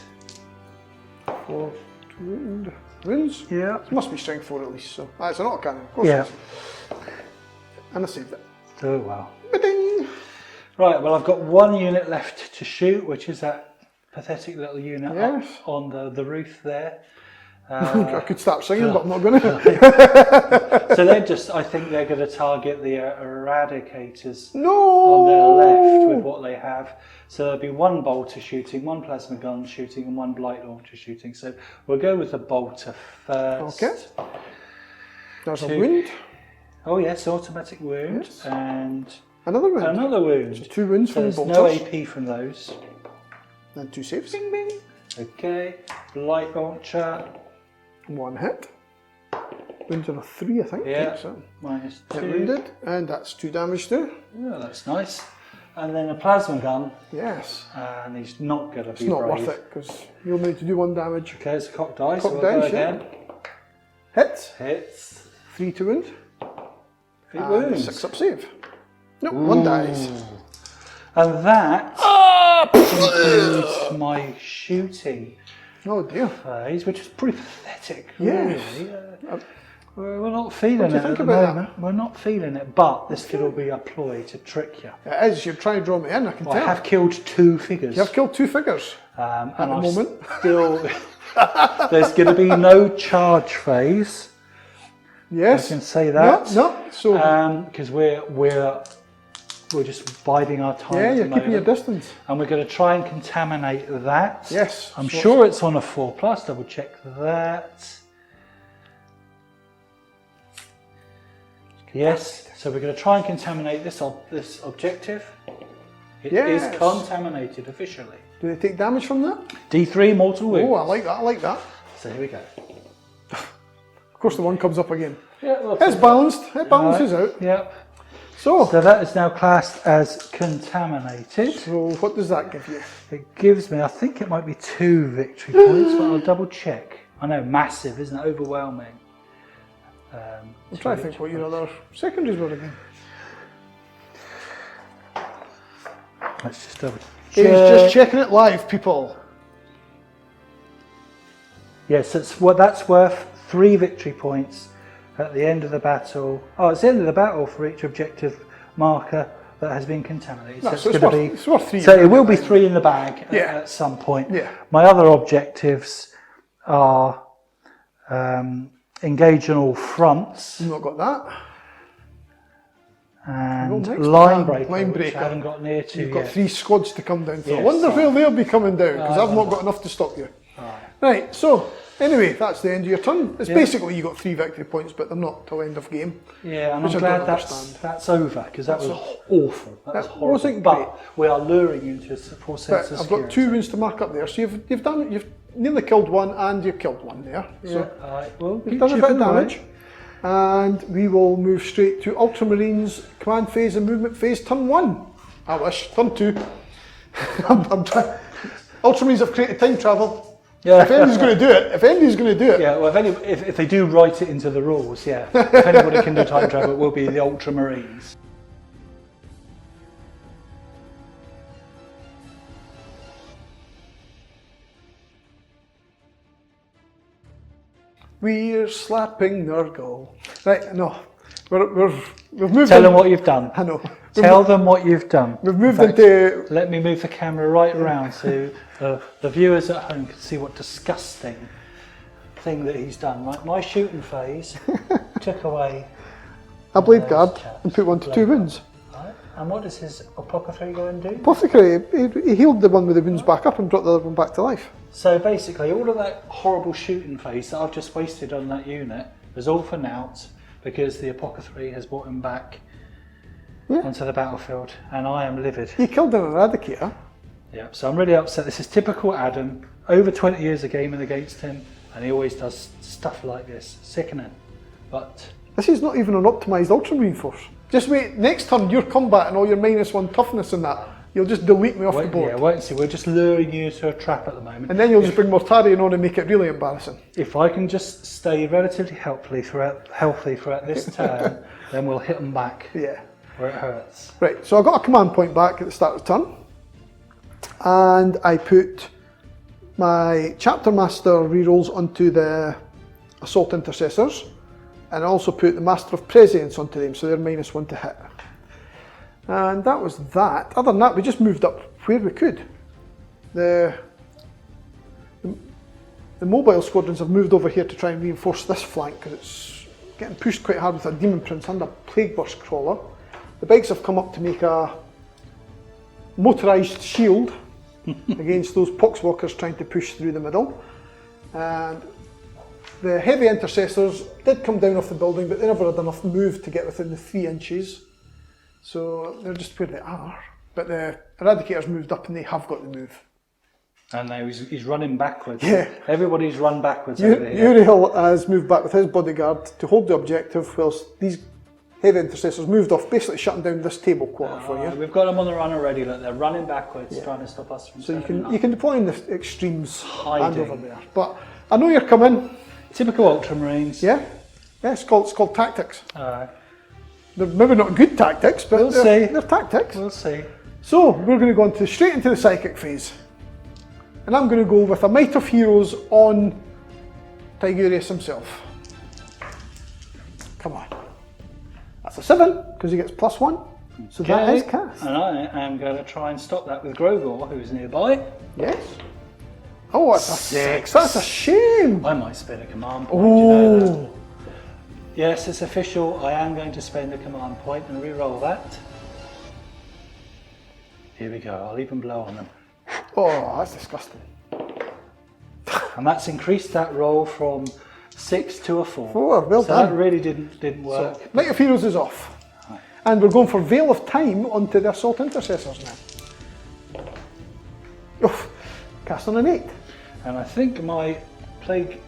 4 to wound. Wounds? Yeah. It must be strength 4 at least. So it's an autocannon. Of course. Yeah. It is. And I saved it. Oh wow. Ba-ding! Right, well I've got 1 unit left to shoot, which is that pathetic little unit Yes. up on the roof there. I could start singing, but I'm not going to. So I think they're going to target the eradicators No! on their left with what they have. So there'll be 1 bolter shooting, 1 plasma gun shooting, and 1 blight launcher shooting. So we'll go with the bolter first. Okay. There's a 2. wound. Oh yes, automatic wound, Yes. and Another wound. Another wound. 2 wounds So from there's bolters. no AP from those. And 2 saves. Bing bing. Okay. Light launcher. 1 hit. Wounds on a 3, I think. Yeah. So Minus 2. hit wounded, and that's 2 damage too. Yeah, that's nice. And then a plasma gun. Yes. And he's not going to be It's not brave. worth it because you'll need to do 1 damage. Okay, it's a cock dice. Cock So we'll go dice, yeah. again. Hits. Hits. 3 to wound. 3 And wounds. 6 up save. Nope, 1 dies. And that concludes my shooting Oh dear. phase, which is pretty pathetic, Yes. really. We're not feeling What do you it think at the about moment. We're not feeling it, but this could all be a ploy to trick you. It is, you're trying to draw me in, I can I tell. have killed 2 figures. You have killed 2 figures. And the I'm moment. still. There's going to be no charge phase. Yes. I can say that. No, so Because we're just biding our time. yeah, at the you're keeping your moment. distance. And we're going to try and contaminate that. Yes. I'm so sure it's on a 4+. Double check that. Yes. So we're going to try and contaminate this objective. It is Yes. contaminated officially. Do they take damage from that? D3 mortal wounds. Oh, I like that, I like that. So here we go. Of course the 1 comes up again. Yeah, well, It's balanced, it balances out. Yep. So that is now classed as contaminated. so what does that give you? It gives me, I think it might be 2 victory points, but I'll double check. I know, massive, isn't it? Overwhelming. I'm trying to think what your other secondaries were again. Let's just double He's check. just checking it live, people. Yes, that's worth 3 victory points at the end of the battle. Oh, it's the end of the battle for each objective marker that has been contaminated. No, So so it's it's going to worth- be. it's worth 3 So in it the will be bag. 3 in the bag Yeah. at some point. Yeah. My other objectives are engage on all fronts You've not got that. and next. line breaker, Line which breaker. I haven't got near to You've got yet. 3 squads to come down. So I Yes, wonder so- where they'll be coming down because I I've not don't got enough to stop you. Right, so anyway, that's the end of your turn. It's basically you got 3 victory points, but they're not till end of game. Yeah, and Which I'm I don't glad understand. that's over because that was awful. That was That horrible. wasn't but great. we are luring you into a false sense But of I've security. got 2 wounds to mark up there, so you've nearly killed 1 and you've killed 1 there. So Yeah, alright, well, you've done a bit of damage. And we will move straight to Ultramarines command phase and movement phase, turn 1. I wish, turn 2. I'm trying. Ultramarines have created time travel. Yeah. If anybody's going to do it, Yeah, well, if they do write it into the rules, yeah. If anybody can do time travel, it will be the Ultramarines. We're slapping Nurgle. Right, no. We've moved Tell in- them what you've done. I know. Tell them what you've done. We've moved In fact, into. Let me move the camera right around so the viewers at home can see what disgusting thing that he's done. Right, my shooting phase took away. a blade those guard chaps. and put 1 to 2 wounds. Right, and what does his apothecary go and do? Apothecary, he healed the one with the wounds back up and brought the other one back to life. So basically, all of that horrible shooting phase that I've just wasted on that unit was all for naught because the apothecary has brought him back onto the battlefield, and I am livid. He killed an eradicator. Yeah, so I'm really upset. This is typical Adam. Over 20 years of gaming against him, and he always does stuff like this. Sickening. But This is not even an optimised Ultramarine force. Just wait, next turn your combat and all your -1 toughness and that, you'll just delete me off the board. wait and see. We're just luring you into a trap at the moment. And then you'll just bring Mortarion on and make it really embarrassing. If I can just stay relatively healthy throughout this turn, then we'll hit them back Yeah. where it hurts. Right, so I got a command point back at the start of the turn. And I put my Chapter Master rerolls onto the Assault Intercessors. And I also put the Master of Prescience onto them, so they're -1 to hit. And that was that. Other than that, we just moved up where we could. The mobile squadrons have moved over here to try and reinforce this flank because it's getting pushed quite hard with a Demon Prince and a Plague Burst Crawler. The bikes have come up to make a motorised shield against those poxwalkers trying to push through the middle. And the heavy intercessors did come down off the building, but they never had enough move to get within the 3 inches. So they're just where they are. But the Eradicator's moved up and they have got the move. And now he's running backwards. Yeah. Everybody's run backwards over here. Uriel has moved back with his bodyguard to hold the objective, whilst these heavy intercessors moved off, basically shutting down this table quarter for you. We've got them on the run already. Look, they're running backwards, trying to stop us from. So you can deploy in the extremes Hiding. and over there. But I know you're coming. Typical Ultramarines. Yeah, it's called tactics. Alright. They're maybe not good tactics, but We'll see. they're tactics. We'll see. So we're going to go straight into the psychic phase. And I'm going to go with a Might of Heroes on Tigurius himself. Come on. That's a 7, because he gets +1. So that is cast. And I am going to try and stop that with Grogor, who's nearby. Yes. Oh, that's a 6. That's a shame. I might spend a command point. You know that. Oh. Yes, it's official. I am going to spend a command point and re-roll that. Here we go. I'll even blow on them. Oh, that's disgusting. And that's increased that roll from 6 to a 4. 4, well so done. that really didn't work. So, Might of Heroes is off. And we're going for Veil of Time onto the Assault Intercessors now. Oh, cast on an 8. And I think my Plague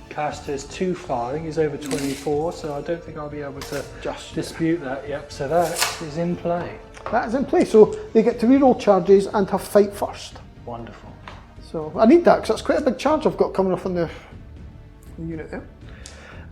caster is too far. I think he's over 24, so I don't think I'll be able to Just dispute that. Yep, so that is in play. That is in play, so they get to reroll charges and have fight first. Wonderful. So I need that because that's quite a big charge I've got coming off on the unit there.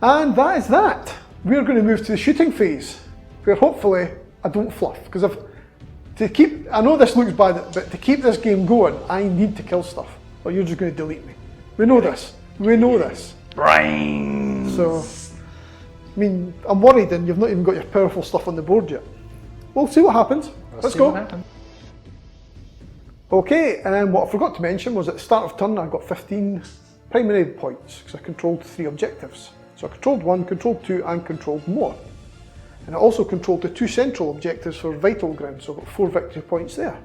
And that is that. We're going to move to the shooting phase, where hopefully I don't fluff. Because I know this looks bad, but to keep this game going, I need to kill stuff. Or you're just going to delete me. We know this. We know this. Brains! So, I mean, I'm worried and you've not even got your powerful stuff on the board yet. We'll see what happens. Let's go. Okay, and then what I forgot to mention was at the start of turn I got 15 primary points because I controlled 3 objectives. So I controlled 1, controlled 2 and controlled more. And I also controlled the 2 central objectives for vital ground, so I got 4 victory points there.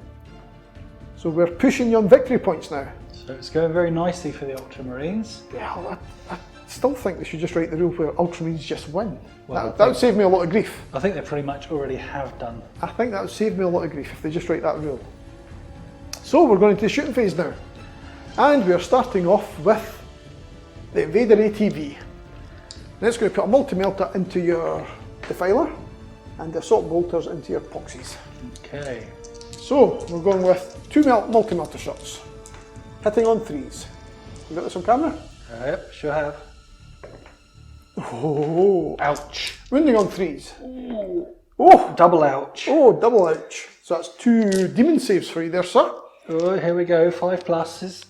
So we're pushing you on victory points now. So it's going very nicely for the Ultramarines. Yeah, I still think they should just write the rule where Ultramarines just win. Well, that would save me a lot of grief. I think they pretty much already have done. I think that would save me a lot of grief if they just write that rule. So we're going into the shooting phase now. And we're starting off with the Invader ATV. And it's going to put a multi-melter into your Defiler and the Assault Bolters into your Poxies. Okay. So we're going with 2 multi-melter shots. Hitting on 3s. You got this on camera? Yep, sure have. Oh, Ouch. wounding on 3s. Oh, Double ouch. oh, double ouch. So that's 2 demon saves for you there, sir. Oh, here we go. 5 pluses.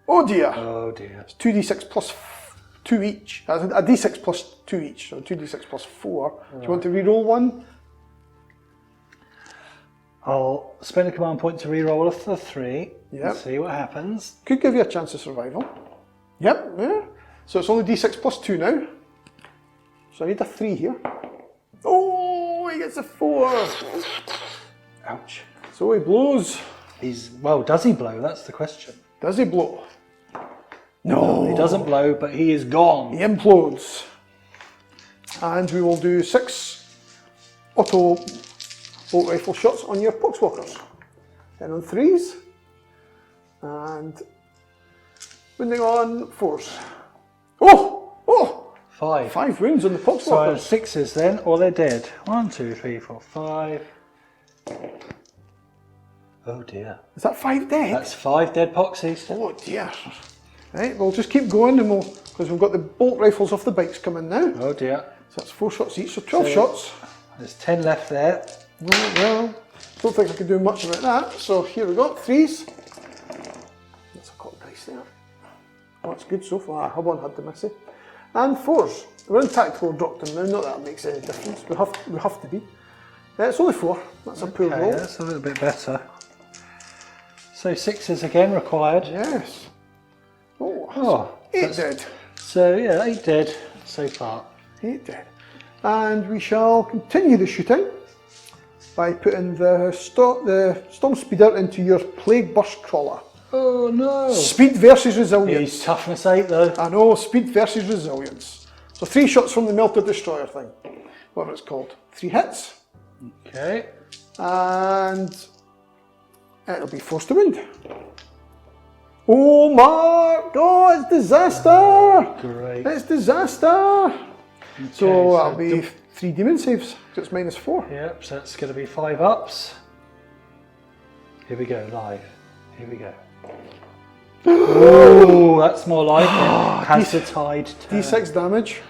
Oh dear. Oh dear. It's 2d6 plus 2 each. That's a d6 plus 2 each, so 2d6 plus 4. Do you want to reroll one? I'll spend a command point to re-roll off the 3. Yep. And see what happens. Could give you a chance of survival. Yep, yeah. So it's only d6 plus 2 now. So I need a 3 here. Oh, he gets a 4. Ouch. So he blows. Well, does he blow? That's the question. Does he blow? No. He doesn't blow, but he is gone. He implodes. And we will do 6 auto bolt rifle shots on your Poxwalkers. Then on 3s. And wounding on 4s. Oh! Oh! 5. 5 wounds on the So I have Poxwalkers. 6s then, or they're dead. 1, 2, 3, 4, 5. Oh dear. Is that 5 dead? That's 5 dead Poxies. Oh dear. Right, we'll just keep going and because we've got the bolt rifles off the bikes coming now. Oh dear. So that's 4 shots each, so 12 So- shots. There's 10 left there. Well, don't think I can do much about that. So here we go, 3s. That's a cock dice there. Oh, that's good so far. One had to miss it. And 4s. We're in tactical drop them now, not that it makes any difference. We have to be. It's only 4. That's a poor Okay, roll. that's a little bit better. So 6s again required. Yes. Oh, Oh, 8 dead. so yeah, 8 dead so far. 8 dead. And we shall continue the shooting by putting the Storm Speeder into your Plague Burst Crawler. Oh no! Speed versus resilience. He's toughness 8 though. I know, speed versus resilience. So 3 shots from the Melted Destroyer thing, whatever it's called. 3 hits, Okay. And it'll be force to wound. Oh, Mark! Oh, it's disaster! Great. It's disaster! Okay, So that'll be 3 demon saves. So it's -4. Yep, so that's going to be 5 ups. Here we go, live. Here we go. Oh, that's more like it. Has the tide turned? D6 damage.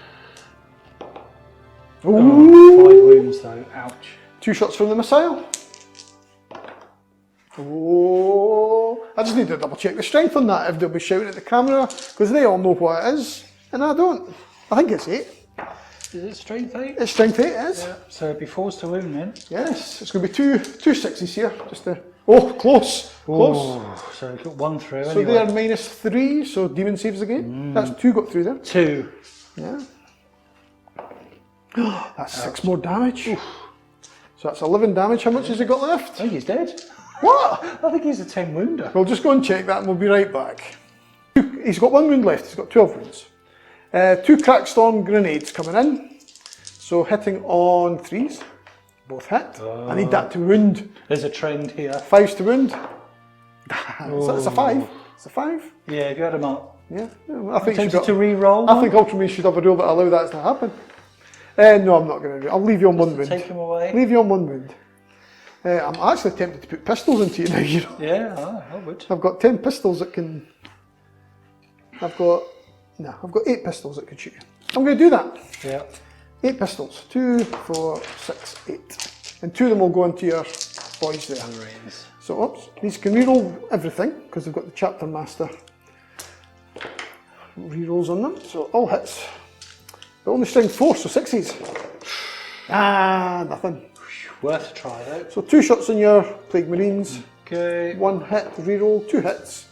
Oh, Ooh. 5 wounds though, ouch. 2 shots from the missile. Oh, I just need to double check the strength on that if they'll be shouting at the camera, because they all know what it is, and I don't. I think it's 8. Is it strength 8? It's strength 8, it is. Yeah, so it'd be forced to wound then. Yes, it's going to be two 6s here. Just to, oh, close, close. Oh, so we've got 1 through So anyway. they are -3, so demon saves again. That's 2 got through there. 2. Yeah. That's 6 more damage. So that's 11 damage. How much has he got left? I think he's dead. What? I think he's a 10 wounder. We'll just go and check that and we'll be right back. He's got 1 wound left, he's got 12 wounds. 2 Krak storm grenades coming in. So hitting on 3s. Both hit. I need that to wound. There's a trend here. 5s to wound. So it's a 5. It's a 5. Yeah, if you had him up. Yeah. I think Tempted to re-roll I think Ultramarines should have a rule that allow that to happen. No, I'm not going to do it. I'll leave you on 1 wound. Take him away. Leave you on 1 wound. I'm actually tempted to put pistols into you now, you know. Yeah, I would. I've got 10 pistols that can... I've got 8 pistols that can shoot you. I'm going to do that. Yeah. 8 pistols. 2, 4, 6, 8. And 2 of them will go into your boys there. Marines. So, oops, these can reroll everything, because they've got the chapter master rerolls on them. So, all hits. But only strength 4, so 6s. Nothing. Worth a try though. So 2 shots on your Plague Marines. Okay. 1 hit, reroll, 2 hits.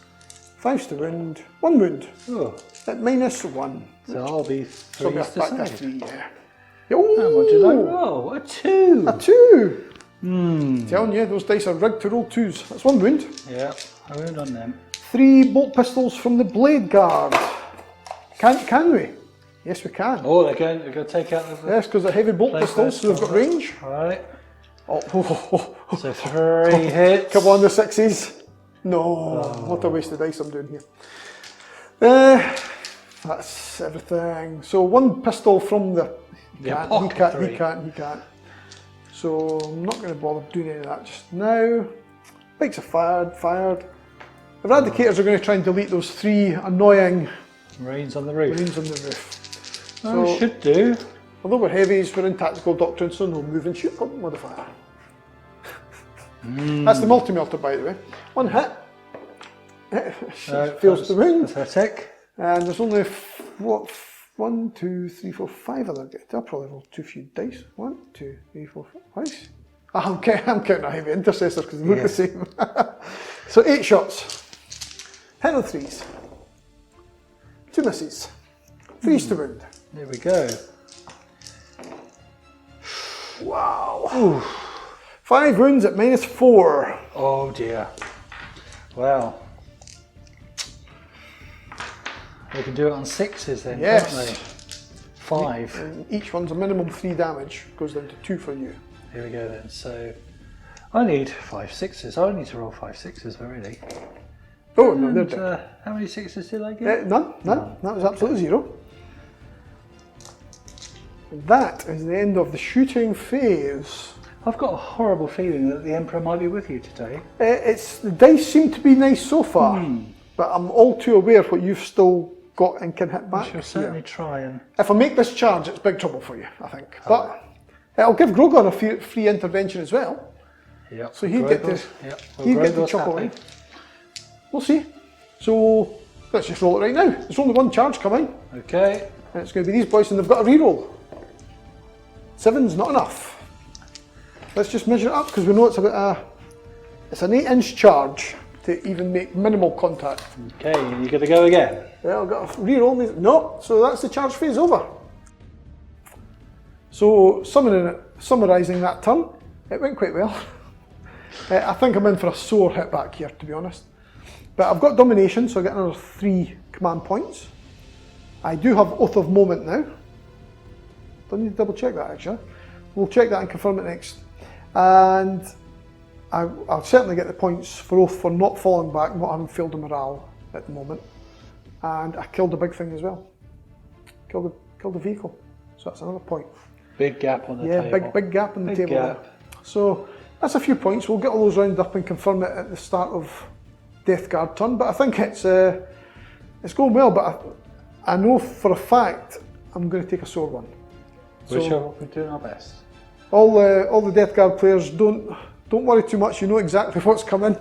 5s to wound, 1 wound. Oh. At -1. So I'll be So I'll be 3s to back to save. 3, yeah. How much did I Ooh, roll? A 2. a 2! Telling you, those dice are rigged to roll 2s. That's 1 wound. Yeah, I wound on them. 3 bolt pistols from the Blade Guard. Can we? Yes, we can. Oh, they're going to take out the... Yes, because they're heavy bolt Blade pistols, so they've got range. Alright. Oh, So 3 hits. Come on, the 6s. No, what a waste of dice I'm doing here. That's everything. So 1 pistol from the... He can't. So I'm not going to bother doing any of that just now. Bikes are fired. Eradicators are going to try and delete those 3 annoying Marines on the roof. Marines on the roof. Oh, So, should do. although we're heavies, we're in tactical doctrine, so no move and shoot modifier. That's the multi-melter, by the way. 1 hit. Fails to wound. Pathetic. And there's only 1, 2, 3, 4, 5 other guys. I'll probably roll too few dice. 1, 2, 3, 4, 5. I'm counting a heavy intercessor because they look the same. So 8 shots. Hit on 3s. 2 misses. 3s to wound. There we go. Wow. Ooh. 5 wounds at -4. Oh dear. Well. They can do it on 6s then, Yes. can't they? 5. And each one's a minimum 3 damage. Goes down to 2 for you. Here we go then. So I need 5 6s. I need to roll 5 6s really. Oh, no, they're And, dead. how many 6s did I get? None. That was absolutely 0. And that is the end of the shooting phase. I've got a horrible feeling that the Emperor might be with you today. The dice seem to be nice so far, but I'm all too aware of what you've still got and can hit I back shall here. certainly try and... If I make this charge, it's big trouble for you, I think. But it'll give Grogar a free intervention as well. Yep. So he'd get to, Yep. he'd get to chop away. We'll see. So let's just roll it right now. There's only 1 charge coming, Okay. and it's going to be these boys, and they've got a reroll. 7's not enough. Let's just measure it up because we know it's it's an 8-inch charge to even make minimal contact. Okay, you got to go again. Yeah, I've got a reroll. No, so that's the charge phase over. So summarising that turn, it went quite well. I think I'm in for a sore hit back here, to be honest. But I've got domination, so I get another 3 command points. I do have Oath of Moment now. Don't need to double check that actually. We'll check that and confirm it next. And I'll certainly get the points for Oath for not falling back, not having failed a morale at the moment. And I killed a big thing as well. Killed a vehicle. So that's another point. Big gap on the Yeah, table. big gap on the Big table gap. there. So that's a few points. We'll get all those rounded up and confirm it at the start of Death Guard turn. But I think it's going well. But I know for a fact I'm going to take a sore one. We're doing our best. All the Death Guard players, don't worry too much. You know exactly what's coming.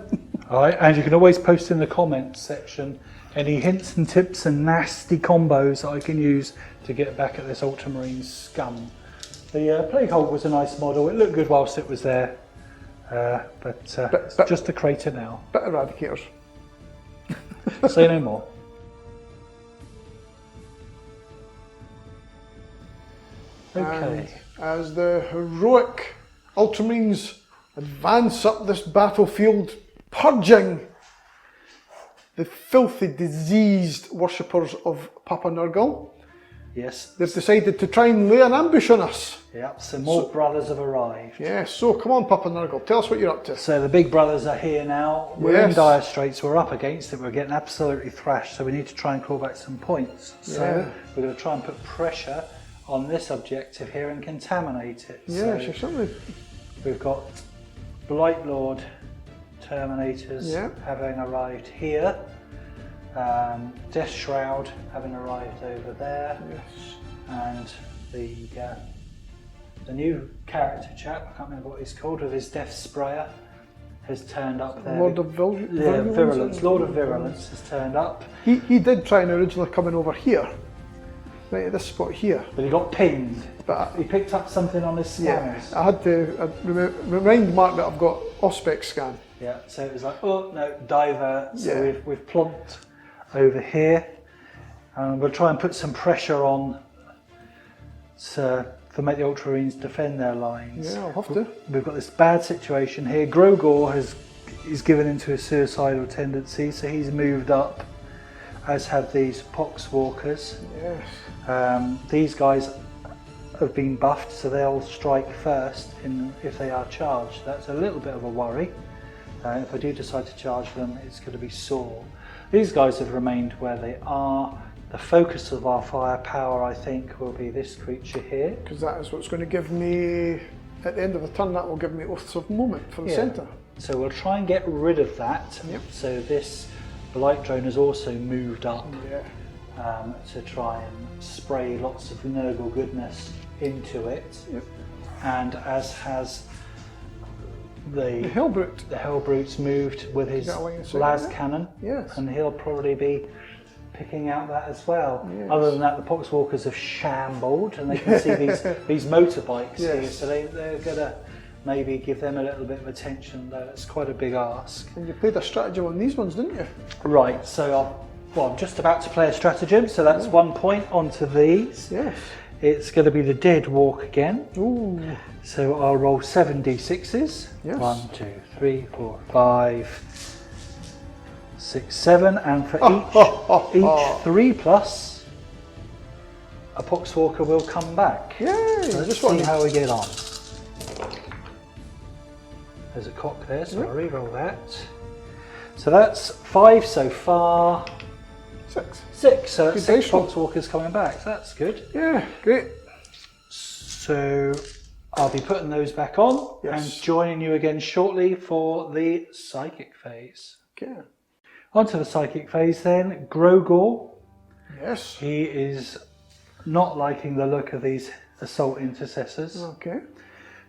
All right, and you can always post in the comments section any hints and tips and nasty combos that I can use to get back at this Ultramarines scum. The Plague Hulk was a nice model. It looked good whilst it was there, but it's just a crater now. Bit Eradicators. Say no more. Okay. And as the heroic Ultramarines advance up this battlefield, purging the filthy, diseased worshippers of Papa Nurgle, Yes. they've decided to try and lay an ambush on us. Yep. So more brothers have arrived. Yeah, so come on, Papa Nurgle, tell us what you're up to. So the big brothers are here now. We're in Yes. dire straits. We're up against it. We're getting absolutely thrashed. So we need to try and claw back some points. So Yeah. we're going to try and put pressure on this objective here and contaminate it. Yeah, So certainly. we've got Blight Lord Terminators Yeah. having arrived here. Death Shroud having arrived over there. Yes. And the new character chap, I can't remember what he's called, with his death sprayer, has turned up there. Lord of Virulence. Lord of Virulence has turned up, He did try and originally come in over here, right at this spot here. but he got pinged. But He picked up something on his yeah, scanners. I had to remind Mark that I've got Auspex scan. Yeah, so it was like, oh no, divert. So Yeah. we've plonked over here, and we'll try and put some pressure on to make the Ultramarines defend their lines. Yeah, I'll have to. We've got this bad situation here. Grogor is given into a suicidal tendency, so he's moved up, as have these Poxwalkers. Yes. These guys have been buffed, so they'll strike first if they are charged. That's a little bit of a worry. If I do decide to charge them, it's going to be sore. These guys have remained where they are. The focus of our firepower, I think, will be this creature here. Because that is what's going to give me, at the end of the turn, that will give me Oaths of Moment for the centre. So we'll try and get rid of that. Yep. So this Blight Drone has also moved up Yeah. to try and spray lots of Nurgle goodness into it. Yep. And as has the Hellbrute. the Hellbrute's moved with his got a line of sight las there? cannon. Yes. And he'll probably be picking out that as well. Yes. Other than that, the Poxwalkers have shambled, and they can see these motorbikes here, Yes. so they're gonna maybe give them a little bit of attention, though it's quite a big ask. And you played a stratagem on these ones, didn't you? Right, so I'm just about to play a stratagem, so that's 1 point onto these. Yes. It's going to be the Dead Walk again. Ooh. So I'll roll 7 d6s. Yes. 1, 2, 3, 4, 5, 6, 7, and for each 3 plus, a Poxwalker will come back. Yay! Let's Just see one. how we get on. There's a cock there, so I'll re-roll that. So that's 5 so far. 6. 6, so that's Good 6 dice roll. Poxwalkers coming back, so that's good. Yeah, great. So I'll be putting those back on Yes. and joining you again shortly for the psychic phase. Okay. Onto the psychic phase then. Grogor, Yes. he is not liking the look of these assault intercessors. Okay.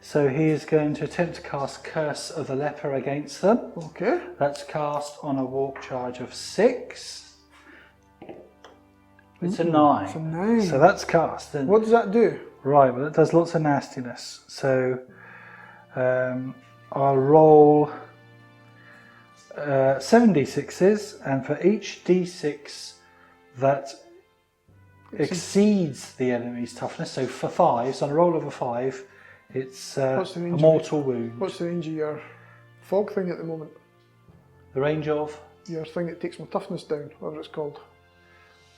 So he is going to attempt to cast Curse of the Leper against them. Okay. That's cast on a walk charge of 6. It's a 9. It's a 9. So that's cast. And What does that do? right, well, it does lots of nastiness. So I'll roll 7 d6s, and for each d6 that exceeds the enemy's toughness, so for 5s, on a roll of a 5, it's a What's the range mortal wound. What's the range of your fog thing at the moment? The range of? Your thing that takes my toughness down, whatever it's called.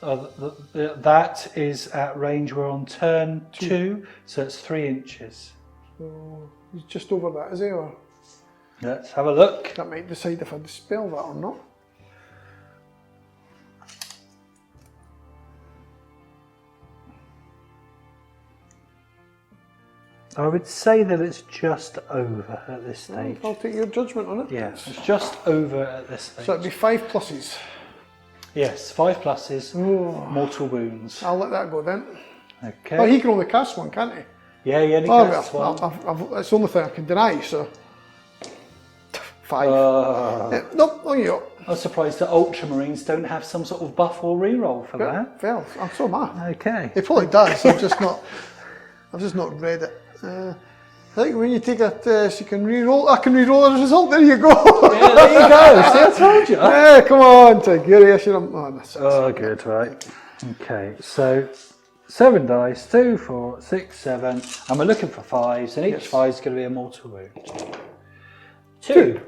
That is at range, we're on turn 2, so it's 3 inches. So He's just over that, is he? Or Let's have a look. that might decide if I dispel that or not. I would say that it's just over at this stage. I'll take your judgment on it. Yes, it's just over at this stage. So it'd be 5 pluses. Yes, 5 pluses, Oh. mortal wounds. I'll let that go then. Okay. Oh, he can only cast one, can't he? Yeah, he only Oh, casts well, one. that's the only thing I can deny, so. 5. No, you go. I'm surprised that Ultramarines don't have some sort of buff or reroll for that. Well, so am I. Okay. It probably does, I've just not read it. I think when you take a test, you can re-roll. I can re-roll the result. There you go. Yeah, there you go. See, I told you. Yeah, come on, Tigurius. Oh, good, right. Okay, so 7 dice, 2, 4, 6, 7, and we're looking for 5s, and each 5 is going to be a mortal wound. 2.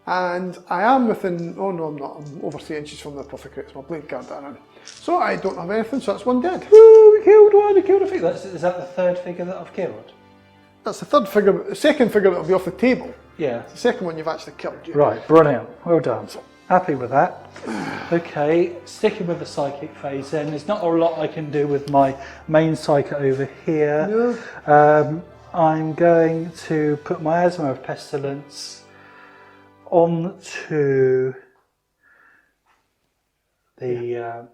And I am within. Oh no, I'm not. I'm over 3 inches from the apothecary. It's my blade guard down. So I don't have anything. So that's 1 dead. Woo, we killed one. We killed a figure. Is that the 3rd figure that I've killed? That's the 3rd figure. The 2nd figure that'll be off the table. Yeah. The 2nd one you've actually killed. You. Right, brilliant. Well done. Happy with that. Okay, sticking with the psychic phase then. There's not a lot I can do with my main psychic over here. No. I'm going to put my Asthma of Pestilence onto the...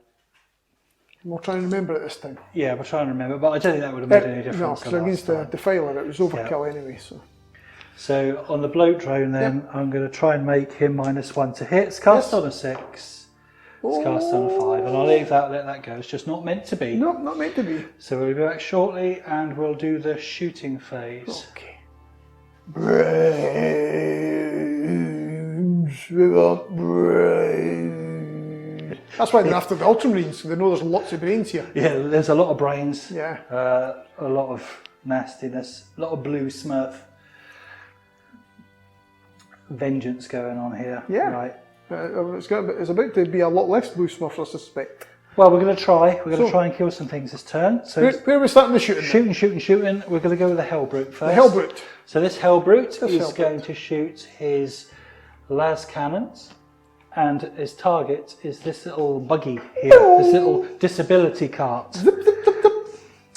We'll try and remember it this time. yeah, we're trying to remember, but I don't think that would have made any difference. No, because against the Defiler it was overkill anyway. So on the bloat drone then, I'm going to try and make him -1 to hit. It's cast on a 6. It's cast on a 5, and I'll leave that, let that go. It's just not meant to be. No, not meant to be. So we'll be back shortly and we'll do the shooting phase. Okay. Brains, we got brains. That's why they're after the Ultramarines, they know there's lots of brains here. Yeah, there's a lot of brains, Yeah. a lot of nastiness, a lot of blue smurf vengeance going on here. Yeah. Right. It's about to be a lot less blue smurf, I suspect. Well, we're going to try. We're going to try and kill some things this turn. So Where are we starting the shooting? shooting. We're going to go with the Hellbrute first. The Hellbrute. So this Hellbrute is Hellbrute. going to shoot his las cannons, and his target is this little buggy here, this little disability cart.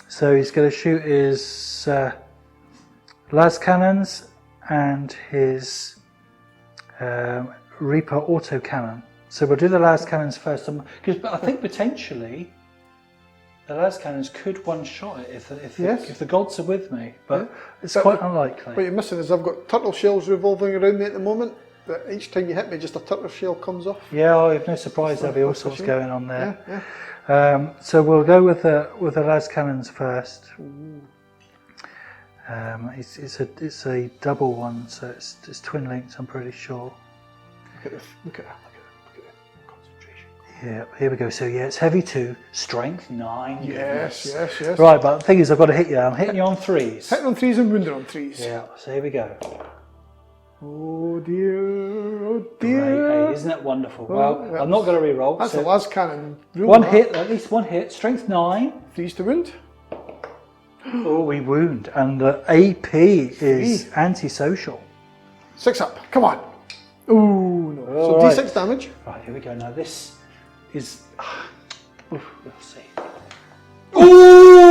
So he's going to shoot his las cannons and his Reaper autocannon. So we'll do the las cannons first, because I think potentially the las cannons could one-shot it if the gods are with me, but it's quite unlikely. What you're missing is I've got turtle shells revolving around me at the moment, but each time you hit me just a turtle shell comes off. Yeah, I have no surprise there'll be all sorts going on there. Yeah. So we'll go with the las cannons first. It's a double one, so it's twin linked, I'm pretty sure. Look at that concentration. Yeah, here we go. So yeah, it's heavy 2, strength 9. Yes. Right, but the thing is, I've got to hit you. I'm hitting you on 3s. Hitting on 3s and wounded on 3s. Yeah, so here we go. Oh dear, Great, isn't it wonderful? Well, I'm not going to re-roll. That's so the last cannon. At least one hit, strength 9. 3s to wound. Oh, we wound, and the AP is antisocial. 6 up, come on. Ooh, no. So right. D6 damage. Right, here we go. Now this is... we'll see.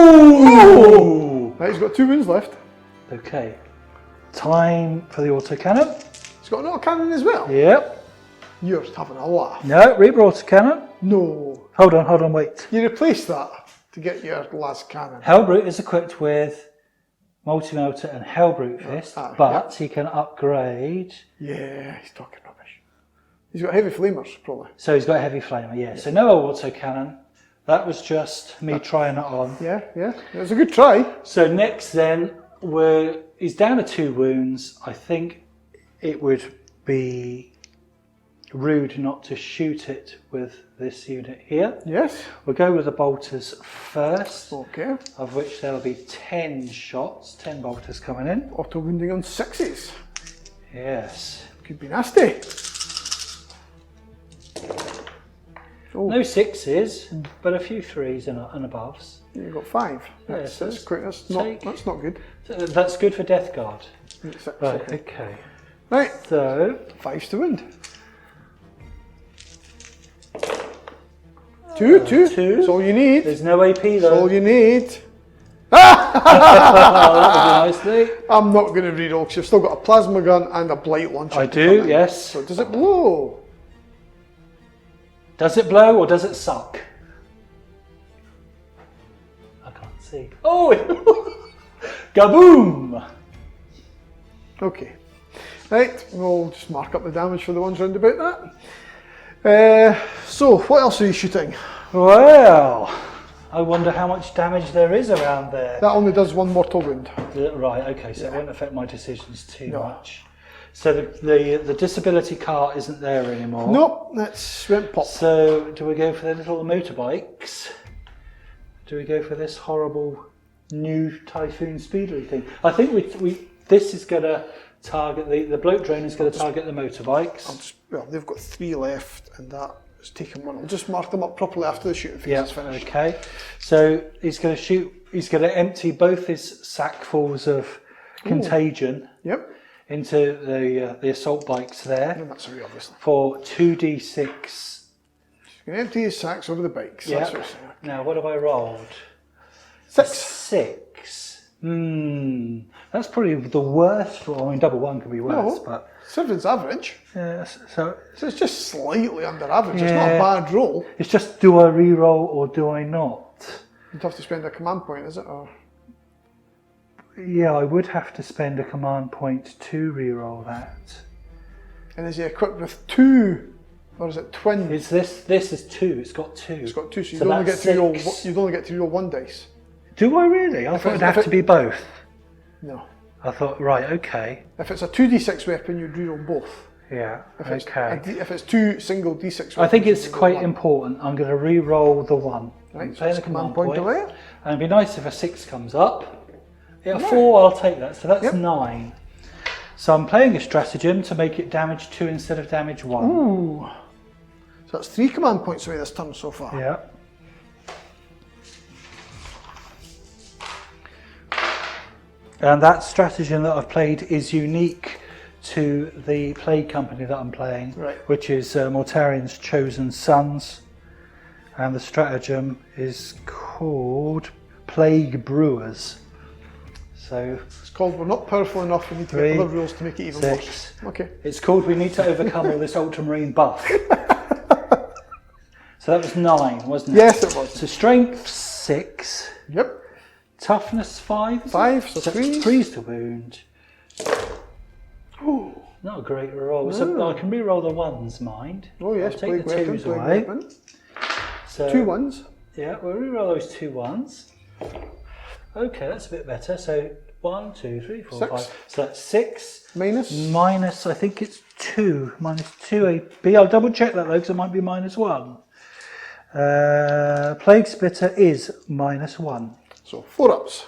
Ooh! Right, he's got 2 wounds left. Okay. Time for the autocannon. He's got an autocannon as well. Yep. You're having a laugh. No, Reaper autocannon. No. Hold on, wait. You replace that to get your last cannon. Hellbrute is equipped with Multi-Melter and Hellbrute Fist, but he can upgrade... Yeah, he's talking rubbish. He's got heavy flamers, probably. So he's got a heavy flamer, yeah. So no autocannon. That was just me trying it on. Yeah. It was a good try. So next then, he's down to 2 wounds. I think it would be rude not to shoot it with this unit here. Yes. We'll go with the bolters first. Okay. Of which there'll be 10 shots, 10 bolters coming in. Auto wounding on 6s. Yes. Could be nasty. Oh. No 6s, but a few 3s and aboves. You've got 5. Yeah, That's not good. So that's good for Death Guard. Six, Right, okay. okay. Right, So, 5's to wound. 2. That's all you need. there's no AP That's though. all you need. Oh, that was nicely. I'm not going to reroll because you've still got a plasma gun and a blight launcher. I to do, come in. yes. So does it blow? Does it blow or does it suck? I can't see. Oh! Gaboom! Okay. Right, we'll just mark up the damage for the ones round about that. So, what else are you shooting? Well, I wonder how much damage there is around there. That only does 1 mortal wound. Right, okay, so it won't affect my decisions too much. So the disability cart isn't there anymore. Nope, that's went pop. So do we go for the little motorbikes? Do we go for this horrible new Typhoon Speedly thing? I think this is going to target, the bloke drone is going to target the motorbikes. Well, they've got 3 left and that is taking 1. I'll just mark them up properly after the shooting phase is finished. Okay. So he's going to empty both his sackfuls of contagion Yep. into the assault bikes there And that's very obviously. for 2d6. He's going to empty his sacks over the bikes. Yeah. That's what I'm saying. Now what have I rolled? 6. 6. That's probably the worst roll. I mean, double 1 could be worse, No. but 7's average. yes. So So it's just slightly under average. It's not a bad roll. it's just, do I re-roll or do I not? You'd have to spend a command point, is it? Or Yeah, I would have to spend a command point to re-roll that. and is he equipped with 2, or is it twin? Is this is 2? It's got 2. It's got 2, so So you'd only get that's to roll. 6. You'd only get to roll 1 dice. Do I really? I thought it'd have to be both. No. I thought, right, okay. If it's a 2d6 weapon, you'd reroll both. Yeah, If it's okay. if it's 2 single d6 weapons, I think it's you'd reroll quite 1. important. I'm going to re-roll the 1. Right, I'm so playing it's a command point point. away. And it'd be nice if a 6 comes up. Yeah, 4, I'll take that. So that's Yep. 9. So I'm playing a stratagem to make it damage 2 instead of damage 1. Ooh. So that's 3 command points away this turn so far. Yeah. And that stratagem that I've played is unique to the Plague Company that I'm playing, Right. which is Mortarian's Chosen Sons. And the stratagem is called Plague Brewers. So It's called We're Not Powerful Enough, we need to 3, get other rules to make it even 6. worse. Okay. It's called We Need to Overcome All This Ultramarine Buff. So that was 9, wasn't it? Yes, it was. So strength 6, Yep. toughness 5. is it? 5, so 3. 3's to wound. Ooh. Not a great roll. So I can re-roll the 1s, mind. Oh yes, I'll take plague the weapon, 2s plague away. weapon. So, 2 1s. Yeah, we'll re-roll those 2 1s. Okay, that's a bit better. So 1, 2, 3, 4, 6. 5. So that's 6. Minus. Minus, I think it's 2. Minus 2 AP. I'll double check that though, because it might be minus 1. Plague Spitter is minus 1. So 4 ups.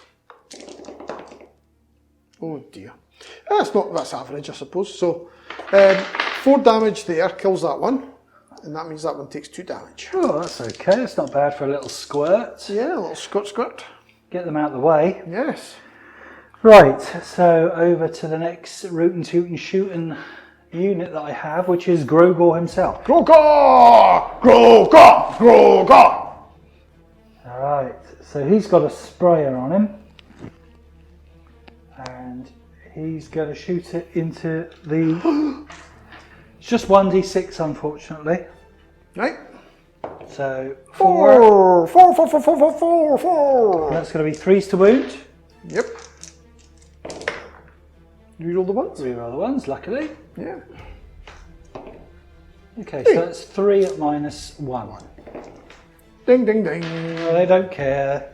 Oh dear. That's average, I suppose. So 4 damage there kills that one, and that means that one takes 2 damage. Oh, that's okay. It's not bad for a little squirt. Yeah, a little squirt. Get them out of the way. Yes. Right, so over to the next rootin' tootin' shootin' unit that I have, which is Grogor himself. Grogor! Grogor! Grogor! Alright, so he's got a sprayer on him. And he's going to shoot it into the... It's just 1d6 unfortunately. Right. So 4. 4, 4, 4, 4, 4, 4, 4, 4. That's going to be 3s to wound. Yep. You roll the ones? Reroll the 1s, luckily. Yeah. Okay, so that's 3 at minus 1. Ding, ding, ding. Well, they don't care.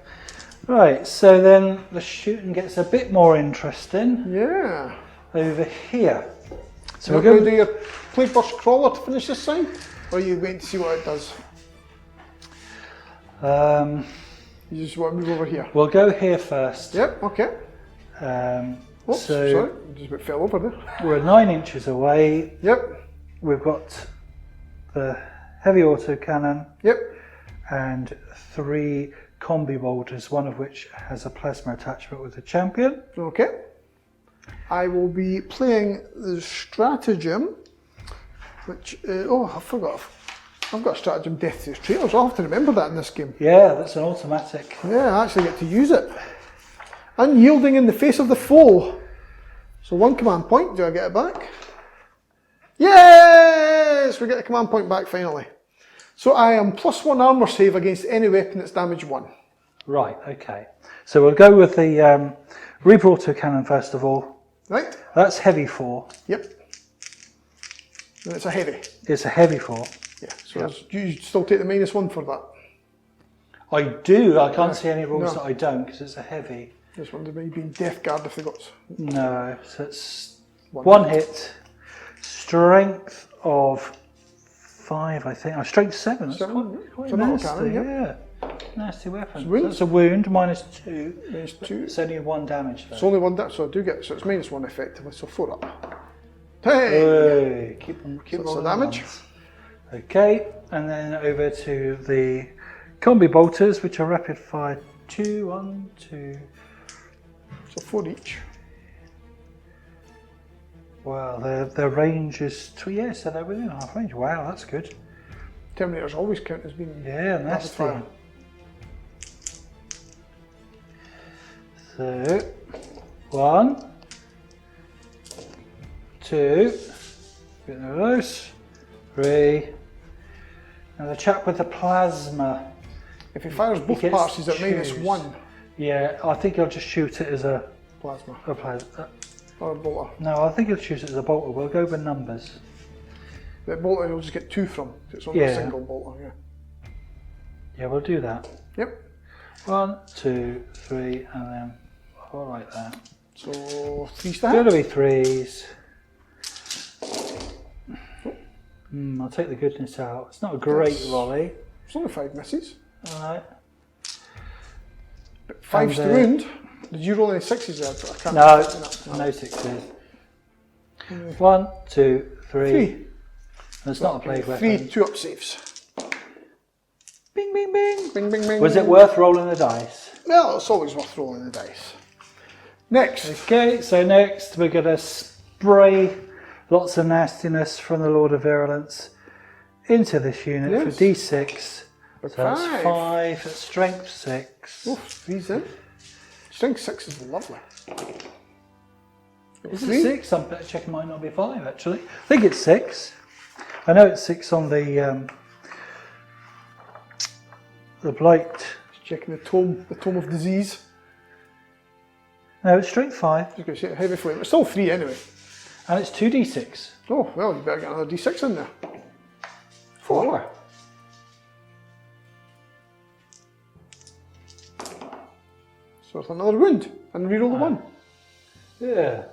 Right, so then the shooting gets a bit more interesting Yeah. over here. So So we're we're going going to do your Plague Burst Crawler to finish this side? Or are you waiting to see what it does? You just want to move over here? We'll go here first. Yep, okay. Oops, So sorry, just about fell over there. we're 9 inches away. Yep, We've got the heavy autocannon yep. and 3 combi bolters, one of which has a plasma attachment with a champion. Okay. I will be playing the stratagem, which, I forgot. I've got a stratagem, Death to Traitors. I'll have to remember that in this game. Yeah, that's an automatic. Yeah, I actually get to use it. Unyielding in the face of the foe. So 1 command point. Do I get it back? Yes! We get a command point back finally. So I am +1 armour save against any weapon that's damage 1. Right, okay. So we'll go with the Reaper autocannon first of all. Right? That's heavy 4. Yep. And it's a heavy. It's a heavy 4. Yeah, so you still take the -1 for that. I do. I can't see any rules that I don't because it's a heavy. Just wondered maybe being Death Guard if they got... No, so it's 1 hit. Strength of 5, I think. Oh, strength 7. That's 7, quite it's an nasty. autocannon, Yeah. Nasty weapon. wound. That's a wound, -2. -2. It's only 1 damage though. It's only 1 so I do get, so it's -1 effectively, so 4 up. Hey! Hey, keep So that's rolling the damage. ones. Okay, and then over to the combi bolters, which are rapid fire 2, 1, 2. So 4 each. Wow, their range is so they're within half range. Wow, that's good. Terminators always count as being Yeah, rapid nasty. fire. So 1, 2, get rid of those, 3, and the chap with the plasma. If he fires both gets parts, he's at to choose. -1 Yeah, I think he'll just shoot it as a plasma plasma. or a bolter. No, I think he'll choose it as a bolter. We'll go with numbers. The bolter he'll just get 2 from. It's only Yeah. a single bolter, yeah. Yeah, we'll do that. Yep. 1, 2, 3, and then 4 like that. So 3 Going to stats. be 3s. I'll take the goodness out. It's not a great volley. It's only 5 misses. Alright. 5's to And, wound. Did you roll any 6s there? I can't No, no. no 6s. 1, 2, 3. 3. And it's not a plague 3 weapon. 2 up saves. Bing, bing, bing. Bing, bing, bing. Was it worth rolling the dice? Well, it's always worth rolling the dice. Next. Okay, so next we're going to spray lots of nastiness from the Lord of Virulence into this unit Yes. for D6. So that's 5. 5, that's strength 6. Oh, 3's in. Strength 6 is lovely. Is it 3? 6? I'm checking it might not be 5 actually. I think it's 6. I know it's 6 on the blight. Just checking the tome of disease. No, it's strength 5. Just going to say heavy flame. It's still 3 anyway. And it's 2d6. Oh, well, you better get another D6 in there. 4. So it's another wound. And reroll the 1. Yeah.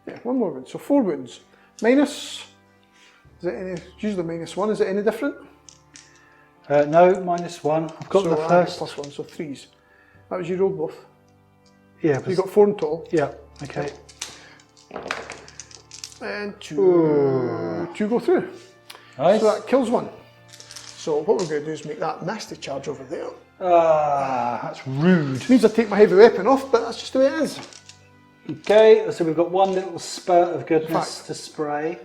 Yeah, 1 more wound. So 4 wounds. Minus. Is it any? It's usually -1. Is it any different? No, -1. I've got So the I get first. +1, so 3s. That was you rolled both. Yeah, So you got 4 in total. yeah. Okay. And 2 go through. Nice. So that kills 1. So what we're going to do is make that nasty charge over there. That's rude. Means I take my heavy weapon off, but that's just the way it is. Okay, so we've got one little spurt of goodness Fact. to spray.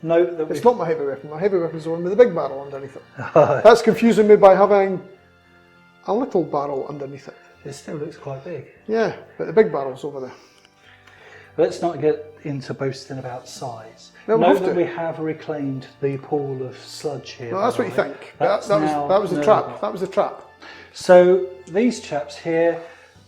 Note that It's not my heavy weapon. My heavy weapon's the one with the big barrel underneath it. That's confusing me by having a little barrel underneath it. it still looks quite big. Yeah, but the big barrel's over there. Let's not get into boasting about size. No, we Note have that to. we have reclaimed the pool of sludge here. No, that's by what you the way. think. That's That now was the knowable. trap. That was the trap. So these chaps here,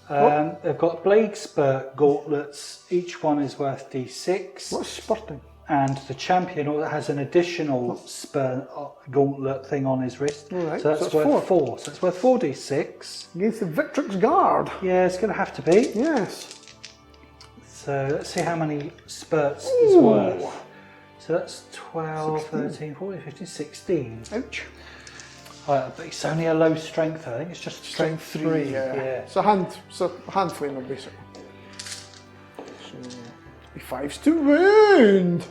they've got blade spurt gauntlets. Each one is worth D6. What's spurting? And the champion has an additional spur gauntlet thing on his wrist. Alright, so that's so it's worth 4. 4. So it's worth 4d6. Against the Victrix Guard. Yeah, it's going to have to be. Yes. So let's see how many spurts is worth. So that's 12, 16. 13, 14, 15, 16. Ouch. But it's only a low strength, I think. It's just strength 3. Yeah. Yeah. It's a hand flamer basically. So 5's to wound.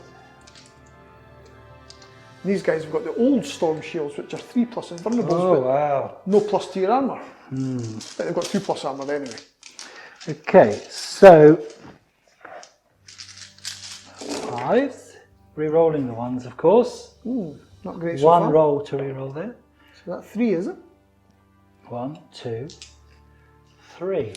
These guys have got the old storm shields, which are 3+ invulnerables, Oh, but wow. no plus to your armour. But they've got 2+ armour anyway. Okay, so 5s. Re-rolling the ones, of course. Ooh, not great so One far. roll to re-roll there. So that's 3, is it? 1, 2, 3.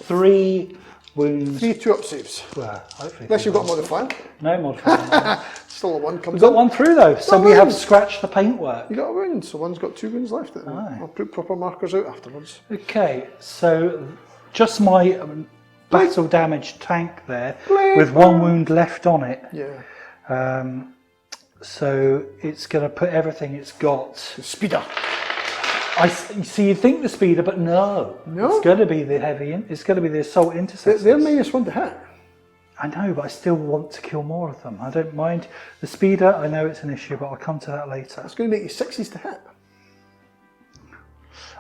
3 wounds. 3 2-up saves. Well, hopefully. Unless you've got modifier. No modifier. Still a 1 comes We've got in. one through though, so Oh, we have wounds. scratched the paintwork. You got a wound, so one's got 2 wounds left. Aye. I'll put proper markers out afterwards. Okay, so just my battle damage tank there Blink. with 1 wound left on it. Yeah. So it's going to put everything it's got. The speeder. So you think the speeder, but no. No? It's going to be the heavy, it's going to be the assault intercessors. They're -1 to hit. I know, but I still want to kill more of them. I don't mind. The speeder, I know it's an issue, but I'll come to that later. It's going to make you 60s to hit.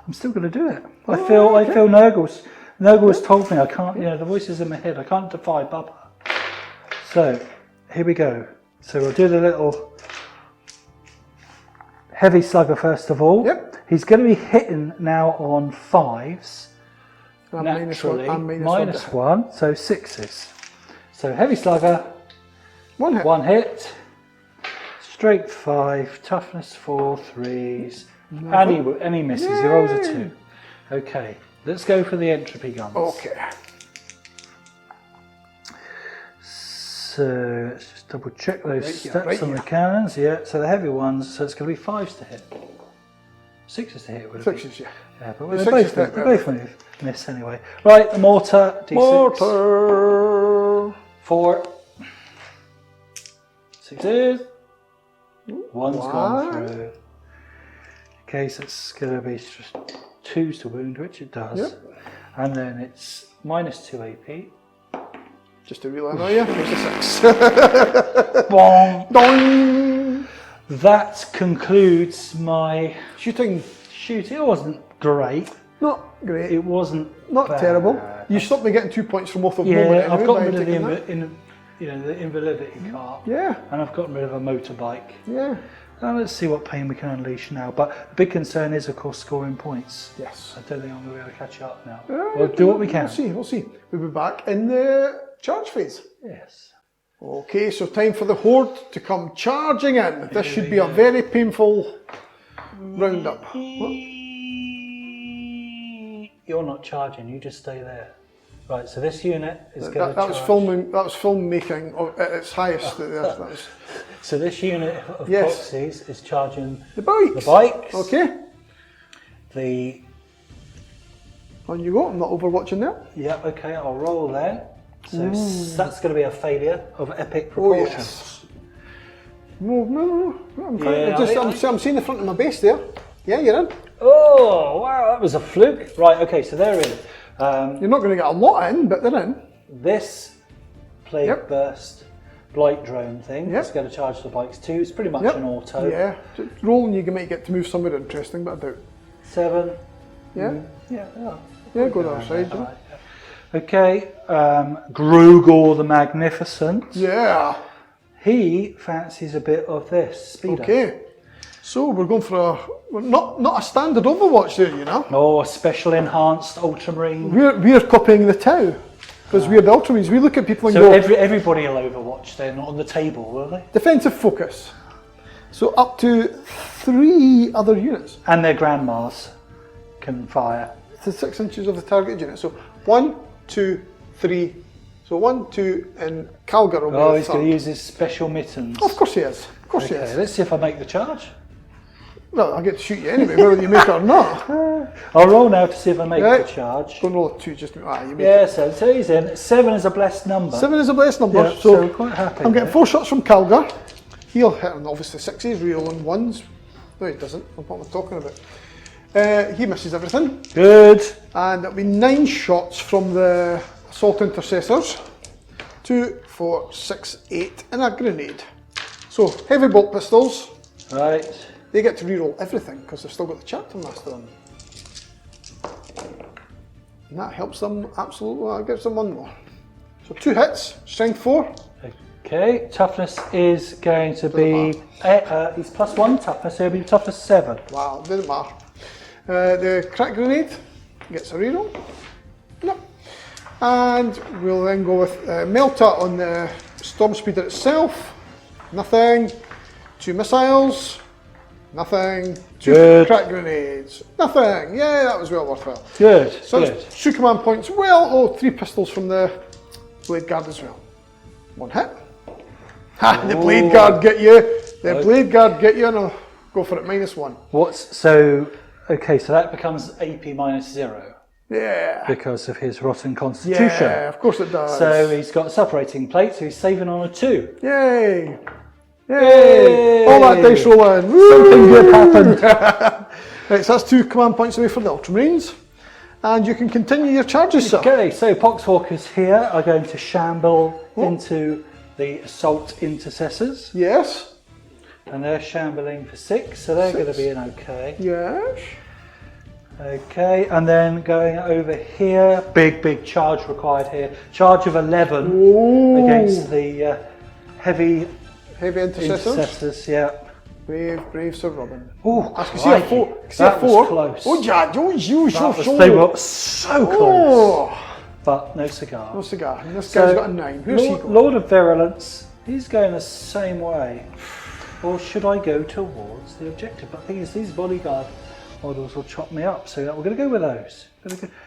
I'm still going to do it. I feel Nurgle's told me I can't, the voices in my head, I can't defy Bubba. So, here we go. So we'll do the little heavy slugger first of all. Yep. He's going to be hitting now on 5s. I'm Naturally, -1. I'm -1 to minus hit. 1, so 6s. So heavy slugger, 1 hit. 1 hit, strength 5, toughness 4, 3s, and he misses, he rolls a 2. Okay, let's go for the entropy guns. Okay. So let's just double check those Right here, stats right on the here. cannons. Yeah, so the heavy ones, so it's going to be 5s to hit. 6s to hit would it be? 6s, yeah. Yeah, but The they sixes both, to hit, they both miss anyway. Right, the mortar, D6. Mortar. 4. 6s. One's One. gone through. Okay, so it's going to be just 2s to wound, which it does. Yep. And then it's -2 AP. Just to really annoy you, here's a 6. Bong! Doing. That concludes my Shooting. shooting. It wasn't great. Not great. It wasn't Not bad. terrible. You stopped me getting 2 points from off of moment Yeah, anyway I've gotten by rid of taking that. the invalidity cart. Yeah, And I've gotten rid of a motorbike. yeah. Now let's see what pain we can unleash now. But the big concern is, of course, scoring points. Yes. I don't think I'm going to be able to catch up now. Yeah, We'll do what we can. We'll see. We'll be back in the charge phase. Yes. Okay, so time for the horde to come charging in. This should be a very painful roundup. You're not charging, you just stay there. Right, so this unit is going to That was filming. That was filmmaking at its highest. That was So this unit of Yes. proxies is charging the bikes. the bikes. Okay, The on you go. I'm not overwatching there. yeah, okay, I'll roll then. So that's going to be a failure of epic Oh proportions. yes. No. I'm fine. Yeah, I'm seeing the front of my base there. Yeah, you're in. Oh wow, that was a fluke. Right, okay, so they're in. You're not going to get a lot in, but they're in. This plague Yep. burst blight drone thing Yep. is going to charge the bikes too. It's pretty much Yep. an auto. Yeah. Just roll and you might get to move somewhere interesting, but I doubt. 7. Yeah. Yeah. Yeah, go the other side. All right. Okay, Grugor the Magnificent. Yeah. He fancies a bit of this speeder. Okay. So we're going for not a standard Overwatch there, you know. Oh, a special enhanced Ultramarine. We're copying the Tau because we're the Ultramarines. We look at people and So go everybody will Overwatch then on the table, will they? defensive focus. So up to 3 other units And their grandmas can fire. to 6 inches of the target unit. So 1, 2, 3. So 1, 2, and Calgar will be Oh, the he's going to third. use his special mittens. Of course he is. Of course he Okay, is. let's see if I make the charge. Well, I'll get to shoot you anyway, whether you make it or not. I'll roll now to see if I make Right. the charge. Don't roll a 2, just you make Yeah, it. so he's in. 7 is a blessed number. 7 is a blessed number, Yeah, so so we're quite happy I'm getting with 4 shots from Calgar. He'll hit on obviously 6s, re-rolling 1s. No, he doesn't. What am I talking about? He misses everything. Good. And it'll be 9 shots from the assault intercessors. 2, 4, 6, 8, and a grenade. So heavy bolt pistols. Right. They get to re-roll everything because they've still got the chapter master on. And that helps them absolutely. Well, it gives them 1 more. So 2 hits, strength 4. Okay, toughness is going to be, he's +1 toughness, so it'll be toughness 7. Wow, didn't matter. The crack grenade gets a reroll. No. And we'll then go with Melta on the Storm Speeder itself, nothing. 2 missiles, nothing. 2 Good. crack grenades, nothing. Yeah, that was well worthwhile. Good. So good. it's 2 command points. Well, oh, 3 pistols from the Blade Guard as well. 1 hit. Ha! The Blade Guard get you. The Blade Guard get you, and I'll go for it -1. Okay, so that becomes AP -0 Yeah. because of his rotten constitution. Yeah, of course it does. So he's got a separating plate, so he's saving on a 2. Yay! Yay! All that dice rolling. Something good happened. Right, so that's 2 command points away for the Ultramarines. And you can continue your charges, sir. Okay, so Poxwalkers here are going to shamble into the Assault Intercessors. Yes. And they're shambling for 6, so they're going to be in okay. Yes. Okay, and then going over here, big charge required here. Charge of 11 Ooh. against the heavy Heavy Intercessors. Intercessors, yeah. Brave Sir Robin. Oh, I can see a 4. That was close. Oh, yeah, They were so close, Oh. but no cigar. No cigar. And this guy's got a 9. Who's he got? Lord of Virulence, he's going the same way. Or should I go towards the objective? But the thing is, these bodyguard models will chop me up, so we're going to go with those.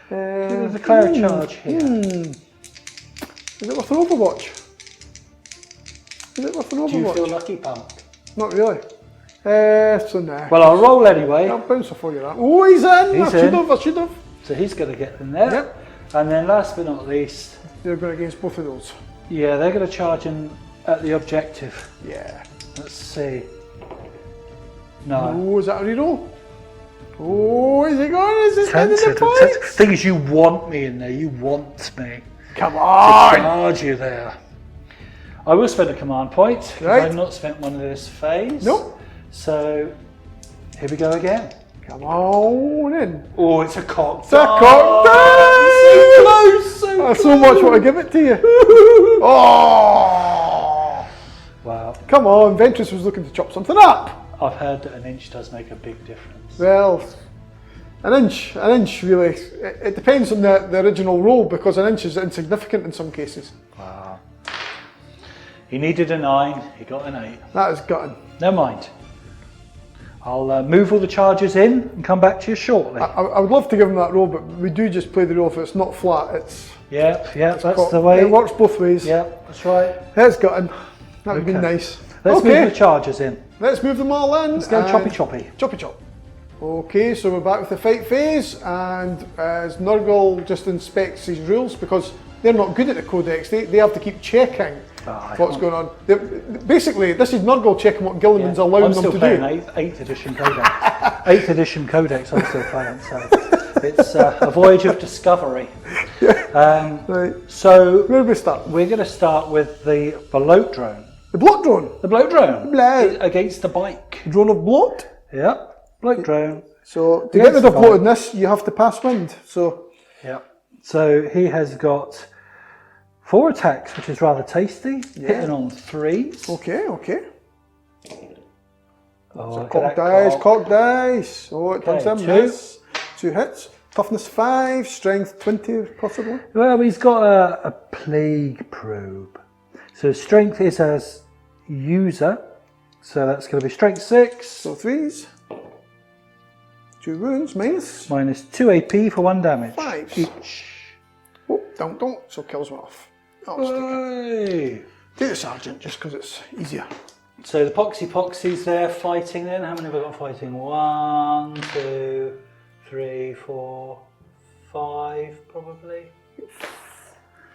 We're going to declare a charge here. Is it worth an Overwatch? Is it worth an Overwatch? Do you feel lucky, punk? Not really. So nah. Well, I'll roll anyway. I'll bounce before you're at. Oh, he's in! I should have. So he's going to get in there. Yep. And then last but not least, They're going against both of those. yeah, they're going to charge in at the objective. Yeah. Let's see. No. Oh, is that a reroll? Oh, is he going? Is this getting the Tempted. points? Thing is, you want me in there. You want me Come to on! charge you there. I will spend a command point because Right. I've not spent one of this phase. Nope. So here we go again. Come on in. Oh, it's a cock. It's a cock die! So close. So I so much want to give it to you. Oh! Wow. Come on, Ventris was looking to chop something up. I've heard that an inch does make a big difference. Well, an inch really. It depends on the original roll because an inch is insignificant in some cases. Wow. He needed a 9. He got an 8. That is gutting. Never mind. I'll move all the charges in and come back to you shortly. I would love to give him that roll, but we do just play the roll if it's not flat. It's Yep, that's cocked. the way. It works both ways. Yep, that's right. It's gutting. That would be Okay. nice. Let's okay, move the charges in. let's move them all in. Let's go and- choppy. Choppy chop. Okay, so we're back with the fight phase, and as Nurgle just inspects these rules because they're not good at the Codex, they have to keep checking what's going on. Basically, this is Nurgle checking what Gilliman's allowing I'm them still to playing do. 8th edition Codex. 8th edition Codex I'm still playing, so it's a voyage of discovery. Right, where So do we start? we're going to start with the bloat drone. The bloat drone. The bloat drone Bloat. against the bike. Drone of bloat. Yep, bloat drone. So to Against get rid of the bloatedness, you have to pass wind. So Yep. So he has got 4 attacks, which is rather tasty. Hitting on 3s. okay. Oh, So look at cock that dice, cock. cock dice. Oh, it comes Okay, in. 2. Nice. 2 hits. Toughness 5, strength 20 possibly. Well, he's got a plague probe. So strength is as user. So that's going to be strength 6. So 3s. 2 wounds, Minus 2 AP for 1 damage. 5s. Each. Oh, don't. So kills one off. Oh, Hey. take the sergeant just because it's easier. So the Poxy's there fighting then. How many have I got fighting? 1, 2, 3, 4, 5 probably.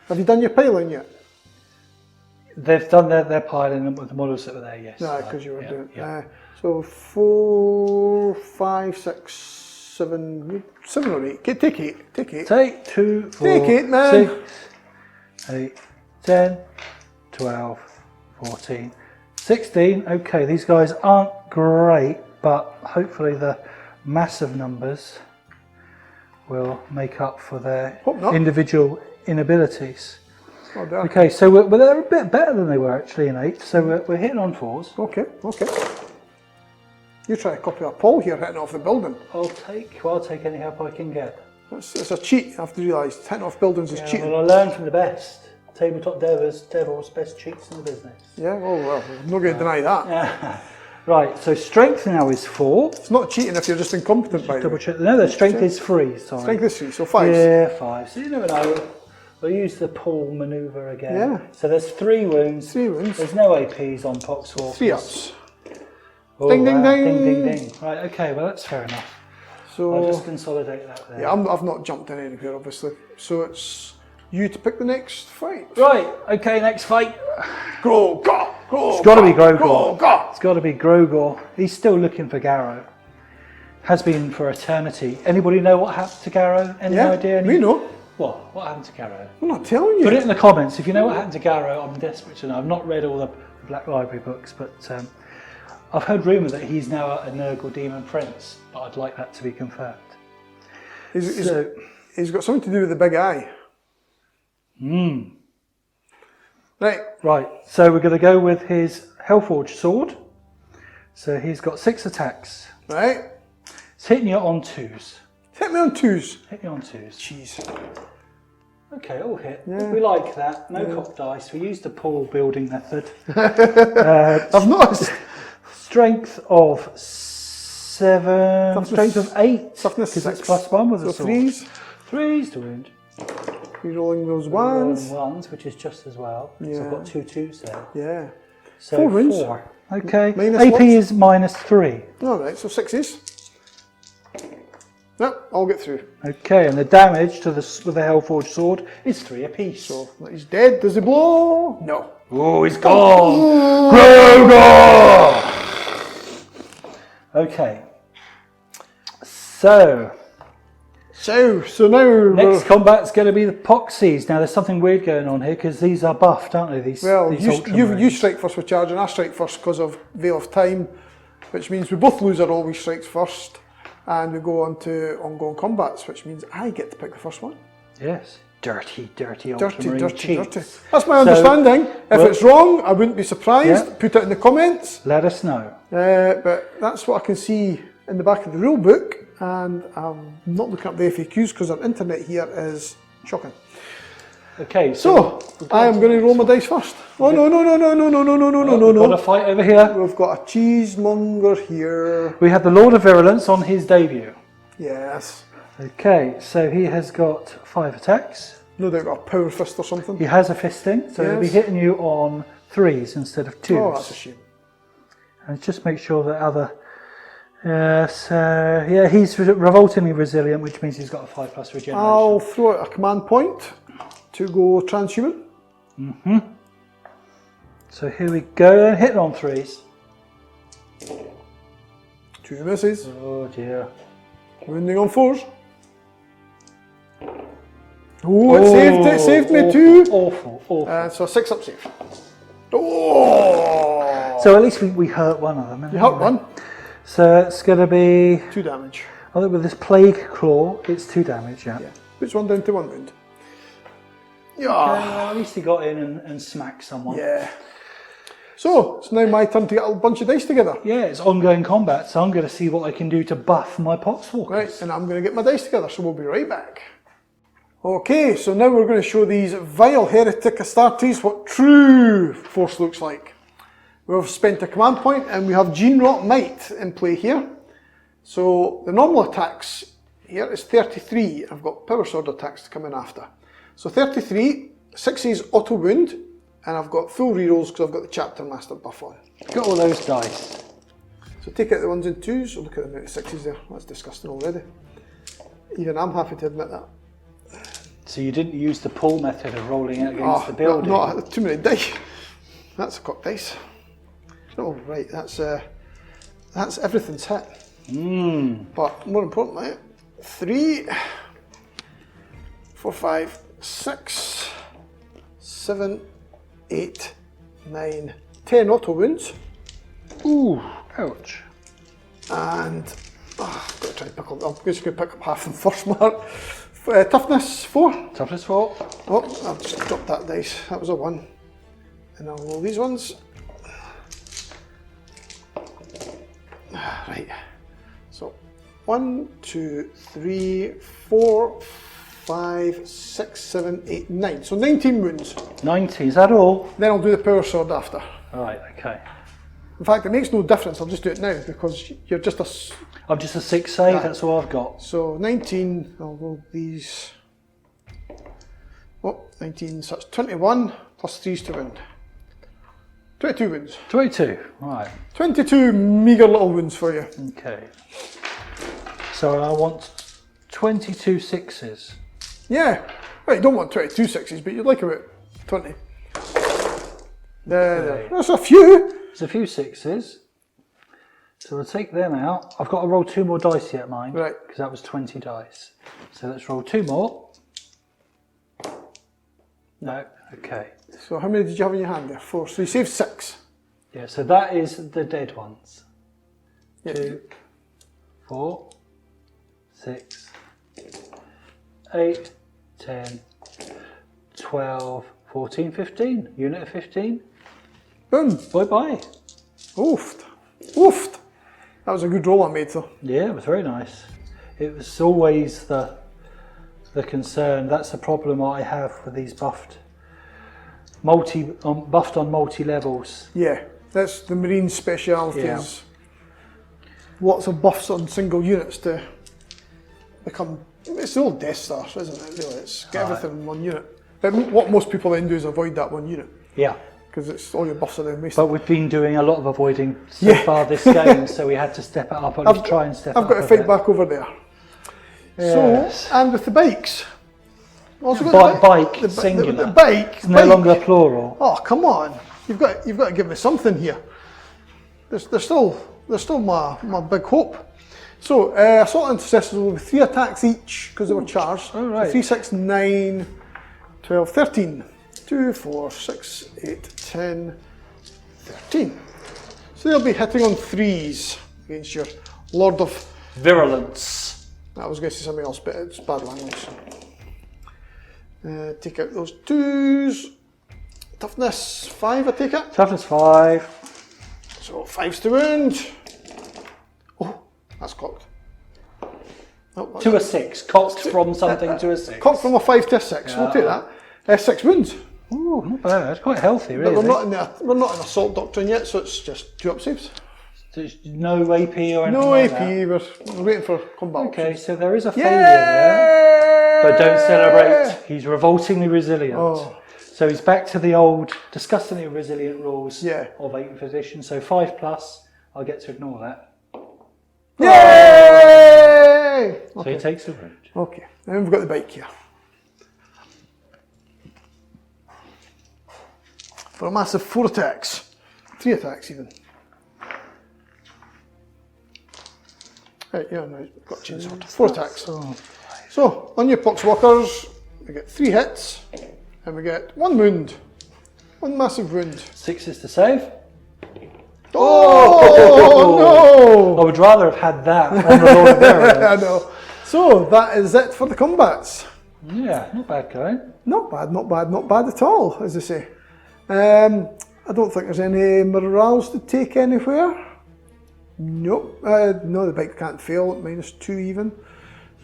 Have you done your piling yet? They've done their piling them with the models that were there, yes. No, because you were Yeah, doing. yeah. So 4, 5, 6, 7 or 8. Take 8. Take 8. Take 2, 4, Take 8, man. 6, 8, 10, 12, 14, 16. Okay, these guys aren't great, but hopefully the massive numbers will make up for their Hope not. individual inabilities. Oh, dear. Okay, so they're a bit better than they were actually in 8, so we're hitting on 4s. Okay. You try to copy a Paul here hitting off the building. I'll take any help I can get. It's a cheat, I have to realise. Hitting off buildings is cheating. Well, I learn from the best. tabletop devil's best cheats in the business. Yeah, oh well, I'm not going to deny that. Yeah. Right, so strength now is 4. It's not cheating if you're just incompetent, by the Double way. check. No, the strength is 3, sorry. Strength is 3, so 5. Yeah, 5. So you never know. We'll use the pull manoeuvre again. Yeah. So there's 3 wounds. 3 wounds. There's no APs on Poxwolf. 3 ups. Oh, Ding, ding, wow. ding. Ding, ding, ding. Right, okay, well that's fair enough. So, I'll just consolidate that there. yeah, I've not jumped in anywhere, obviously. So it's you to pick the next fight. Right, okay, next fight. Grogor! It's got to be Grogor. Grogor! It's got to be Grogor. He's still looking for Garrow. Has been for eternity. Anybody know what happened to Garrow? Any Yeah, idea? we know. What happened to Garrow? I'm not telling you. Put it in the comments if you know what happened to Garrow. I'm desperate to know. I've not read all the Black Library books, but I've heard rumour that he's now a Nurgle Demon Prince, but I'd like that to be confirmed. He's got something to do with the big eye. Right. So we're going to go with his Hellforged sword. So he's got 6 attacks. Right. It's hitting you on 2s. Hit me on 2s. Hit you on 2s. Jeez. Okay, all hit. Yeah. We like that. No cop dice. We used the pool building method. I've noticed. Strength of 7. Toughness- Strength of 8. toughness Because 6. it's +1 with So a sword. 3s. 3s to wound. Rerolling those Rolling ones. 1s, which is just as well. So Yeah. I've got 2 2s there. Yeah. So 4 wounds. 4. Okay. Minus AP what? is -3. Alright, so 6s. Yep, I'll get through. Okay, and the damage to with the Hellforged sword is 3 apiece. So he's dead. Does he blow? No. Oh, he's gone! Okay. So, So now next combat's going to be the Poxies. Now, there's something weird going on here because these are buffed, aren't they? These you Ultramarines. strike first with charge and I strike first because of Veil of Time, which means we both lose our all we strikes first, and we go on to ongoing combats, which means I get to pick the first one. Yes. Dirty Ultramarine Dirty. cheats. That's my understanding. If it's wrong, I wouldn't be surprised. Yeah. Put it in the comments. Let us know. But that's what I can see in the back of the rule book, and I'm not looking up the FAQs because our internet here is shocking. Okay, So I am going to roll my dice first. Oh no! Got a fight over here. We've got a cheesemonger here. We have the Lord of Virulence on his debut. Yes. Okay, so he has got 5 attacks. No doubt got a power fist or something. He has a fisting, so he'll be Yes. hitting you on 3s instead of 2s. Oh, that's a shame. And just make sure that other... yeah, he's revoltingly resilient, which means he's got a 5+ regeneration. I'll throw out a command point to go transhuman. So here we go, hitting on 3s. 2 misses. Oh dear. Wounding on 4s. Oh, it saved me awful, 2. Awful. So a 6 up save. Oh! So at least we hurt one of them. You hurt one. So it's going to be... 2 damage. I think with this Plague Claw, it's 2 damage, yeah. Puts one down to 1 wound. Yeah. Well, at least he got in and smacked someone. Yeah. So, it's now my turn to get a bunch of dice together. Yeah, it's ongoing combat, so I'm going to see what I can do to buff my Poxwalkers. Right, and I'm going to get my dice together, so we'll be right back. Okay, so now we're going to show these vile heretic Astartes what true force looks like. We've spent a command point and we have Gene Rot Might in play here. So the normal attacks here is 33. I've got power sword attacks to come in after. So 33, 6s auto wound, and I've got full rerolls because I've got the Chapter Master buff on. Got all those dice. So take out the 1s and 2s, look at the amount of 6s there, that's disgusting already. Even I'm happy to admit that. So you didn't use the pull method of rolling it against the building? Not too many dice. That's a cock dice. Oh right, that's everything's hit. But more importantly, 3, 4, 5, 6, 7, 8, 9, 10 auto wounds. Ooh, ouch. And I've got to try and pick up. I'm just going to pick up half them first, Mark. Toughness 4. Toughness 4. Oh, I've just dropped that dice. That was a 1. And I'll roll these ones. Right. So 1, 2, 3, 4, 5, 6, 7, 8, 9. So 19 wounds. 19, is that all? Then I'll do the power sword after. Right, okay. In fact, it makes no difference. I'll just do it now because you're just a. I'm just a 6 save, that's all I've got. So 19, I'll roll these. Oh, 19, so that's 21 plus 3 to wound. 22 wounds. 22, right. 22 meagre little wounds for you. Okay. So I want 22 sixes. Yeah. Well, you don't want 22 sixes, but you'd like about 20. There. That's a few. There's a few sixes. So we'll take them out. I've got to roll 2 more dice yet, mind. Right. Because that was 20 dice. So let's roll 2 more. No, okay. So how many did you have in your hand there? 4. So you saved 6. Yeah, so that is the dead ones. Yeah. 2, 4, 6, 8, 10, 12, 14, 15. Unit of 15. Boom. Bye-bye. Oofed. Oofed. That was a good roll I made though. Yeah, it was very nice. It was always the concern. That's the problem I have with these buffed on multi levels. Yeah, that's the Marine speciality Yeah. is lots of buffs on single units to become. It's the old Death Star, isn't it? Really, it's get everything in one unit. But what most people then do is avoid that one unit Yeah. because it's all your buffs are then wasted. But we've been doing a lot of avoiding so Yeah. far this game, so we had to step it up, or at least try and step it up. I've got to a fight bit. back over there. Yes. So, and with the bikes. Also got Bike, the singular. bike. It's no longer plural. Oh, come on! You've got to give me something here. They're still my big hope. So assault intercessors will be 3 attacks each because they were charged. Oh, right. 3, 6, 9, 12, 13. 2, 4, 6, 8, 10, 13. So they'll be hitting on 3s against your Lord of. Virulence. I was going to say something else, but it's bad language. Take out those 2s. Toughness 5, I take it. Toughness 5. So 5s to wound. Oh, that's cocked. Oh, To a 6. Cocked from something to a 6. Cocked from a 5 to a 6. We'll take that. 6 wounds. Ooh, not bad. It's quite healthy, really. But we're not in assault doctrine yet, so it's just 2 up saves. There's no AP or anything No like AP. that. We're waiting for combat. Okay, options. so there is a failure there. But don't celebrate. He's revoltingly resilient. Oh. So he's back to the old, disgustingly resilient rules Yeah. of 8th edition. So 5+, I'll get to ignore that. Yay! So he takes a wound. Okay, and we've got the bike here. For a massive 4 attacks. 3 attacks even. Right, yeah, no, we've got Chainsword. 4 attacks. So, on your poxwalkers, we get 3 hits, and we get 1 wound. 1 massive wound. 6 is to save. Oh, I would rather have had that on the Lord of no! Virulence. I know. So, that is it for the combats. Yeah, not bad going. Not bad, not bad, not bad at all, as I say. I don't think there's any morals to take anywhere. Nope. No, the bike can't fail at -2 even.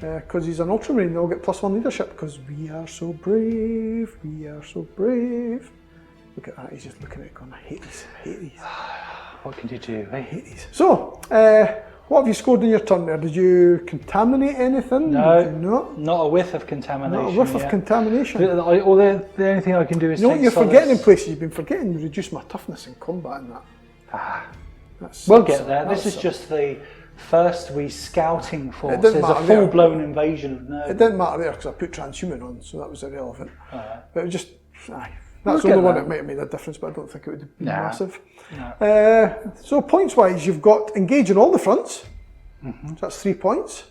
Because he's an Ultramarine, they'll get +1 leadership because we are so brave, we are so brave. Look at that, he's just looking at it going, I hate these, I hate these. What can you do, eh? I hate these. So, what have you scored in your turn there? Did you contaminate anything? No, No? not a whiff of contamination. Not a whiff of yet. contamination. The only thing I can do is You know what take you're solace. forgetting in places? You've been forgetting to reduce my toughness in combat and that. We'll get there. This is just the first wee scouting force. didn't There's a matter there. full-blown invasion of It nerds. didn't matter there because I put transhuman on, so that was irrelevant. But it was just, that's the get only one that. that might have made a difference, but I don't think it would be Nah. massive. So points-wise, you've got engage in all the fronts. So that's 3 points.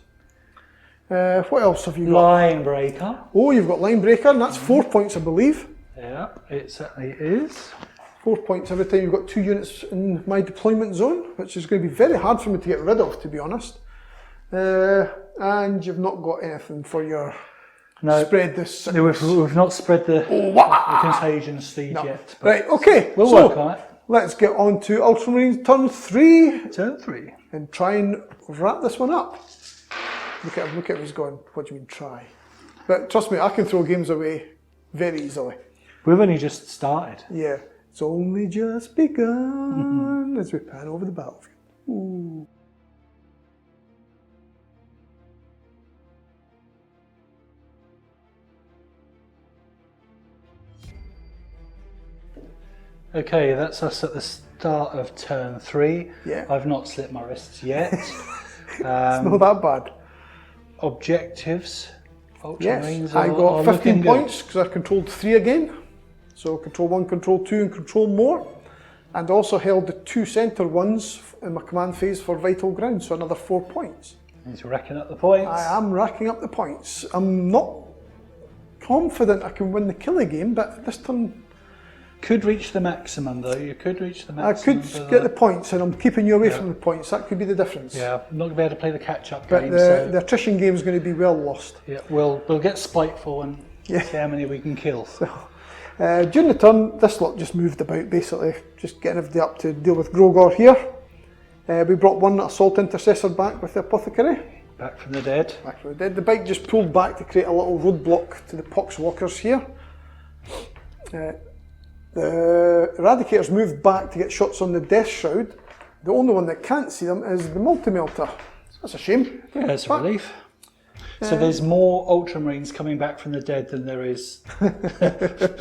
What else have you got? Line breaker. Oh, you've got line breaker, and that's 4 points, I believe. Yeah, it certainly is. 4 points every time you've got 2 units in my deployment zone, which is going to be very hard for me to get rid of, to be honest. And you've not got anything for your spread this. We've not spread the contagion seed yet. But Right, okay. we'll so work on it. let's get on to Ultramarines turn 3 Turn 3. and try and wrap this one up. Look at him, he's going, what do you mean try? But trust me, I can throw games away very easily. We've only just started. Yeah, it's only just begun as we pan over the battlefield. Ooh. Okay, that's us at the start of turn 3. Yeah. I've not slit my wrists yet. It's not that bad. Objectives. Yes, Ultramarines I are got 15 looking good. points because I controlled 3 again. So control 1, control 2 and control more. And also held the 2 centre ones in my command phase for vital ground, so another 4 points. Need to reckon up the points. I am racking up the points. I'm not confident I can win the killer game, but this turn Could reach the maximum though. You could reach the I maximum. could get the points, and I'm keeping you away from the points. That could be the difference. Yeah, I'm not going to be able to play the catch-up But game. the attrition game is going to be well lost. Yeah, we'll get spiteful and see how many we can kill. During the turn, this lot just moved about basically, just getting everybody up to deal with Grogor here. We brought one assault intercessor back with the apothecary. Back from the dead. Back from the dead. The bike just pulled back to create a little roadblock to the pox walkers here. The eradicators moved back to get shots on the death shroud. The only one that can't see them is the multi-melter. That's a shame. Yeah, it's a relief. So there's more Ultramarines coming back from the dead than there is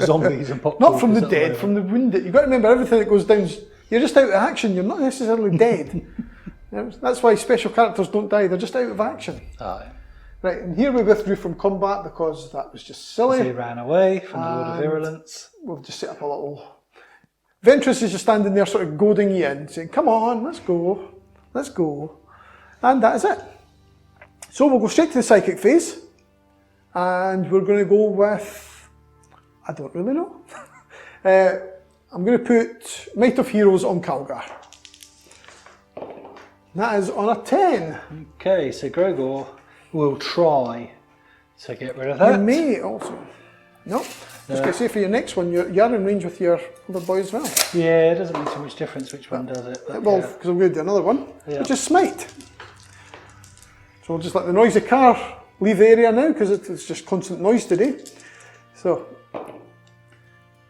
zombies and pox Not from the walkers at dead, moment. from the wounded. You've got to remember everything that goes down. You're just out of action. You're not necessarily dead. That's why special characters don't die. They're just out of action. Aye. Right, and here we withdrew from combat because that was just silly. They ran away from the Lord of Virulence. We've just set up a little... Ventris is just standing there sort of goading you in, saying, come on, let's go, let's go. And that is it. So we'll go straight to the psychic phase. And we're going to go with... I don't really know. I'm going to put Might of Heroes on Calgar. That is on a 10. Okay, so Grogor will try to get rid of that. You may also. No. Just going to say for your next one, you're in range with your other boy as well. Yeah, it doesn't make so much difference which one does it. But Well, because I'm going to do another one, which is Smite. So we'll just let the noisy car leave the area now because it's just constant noise today. So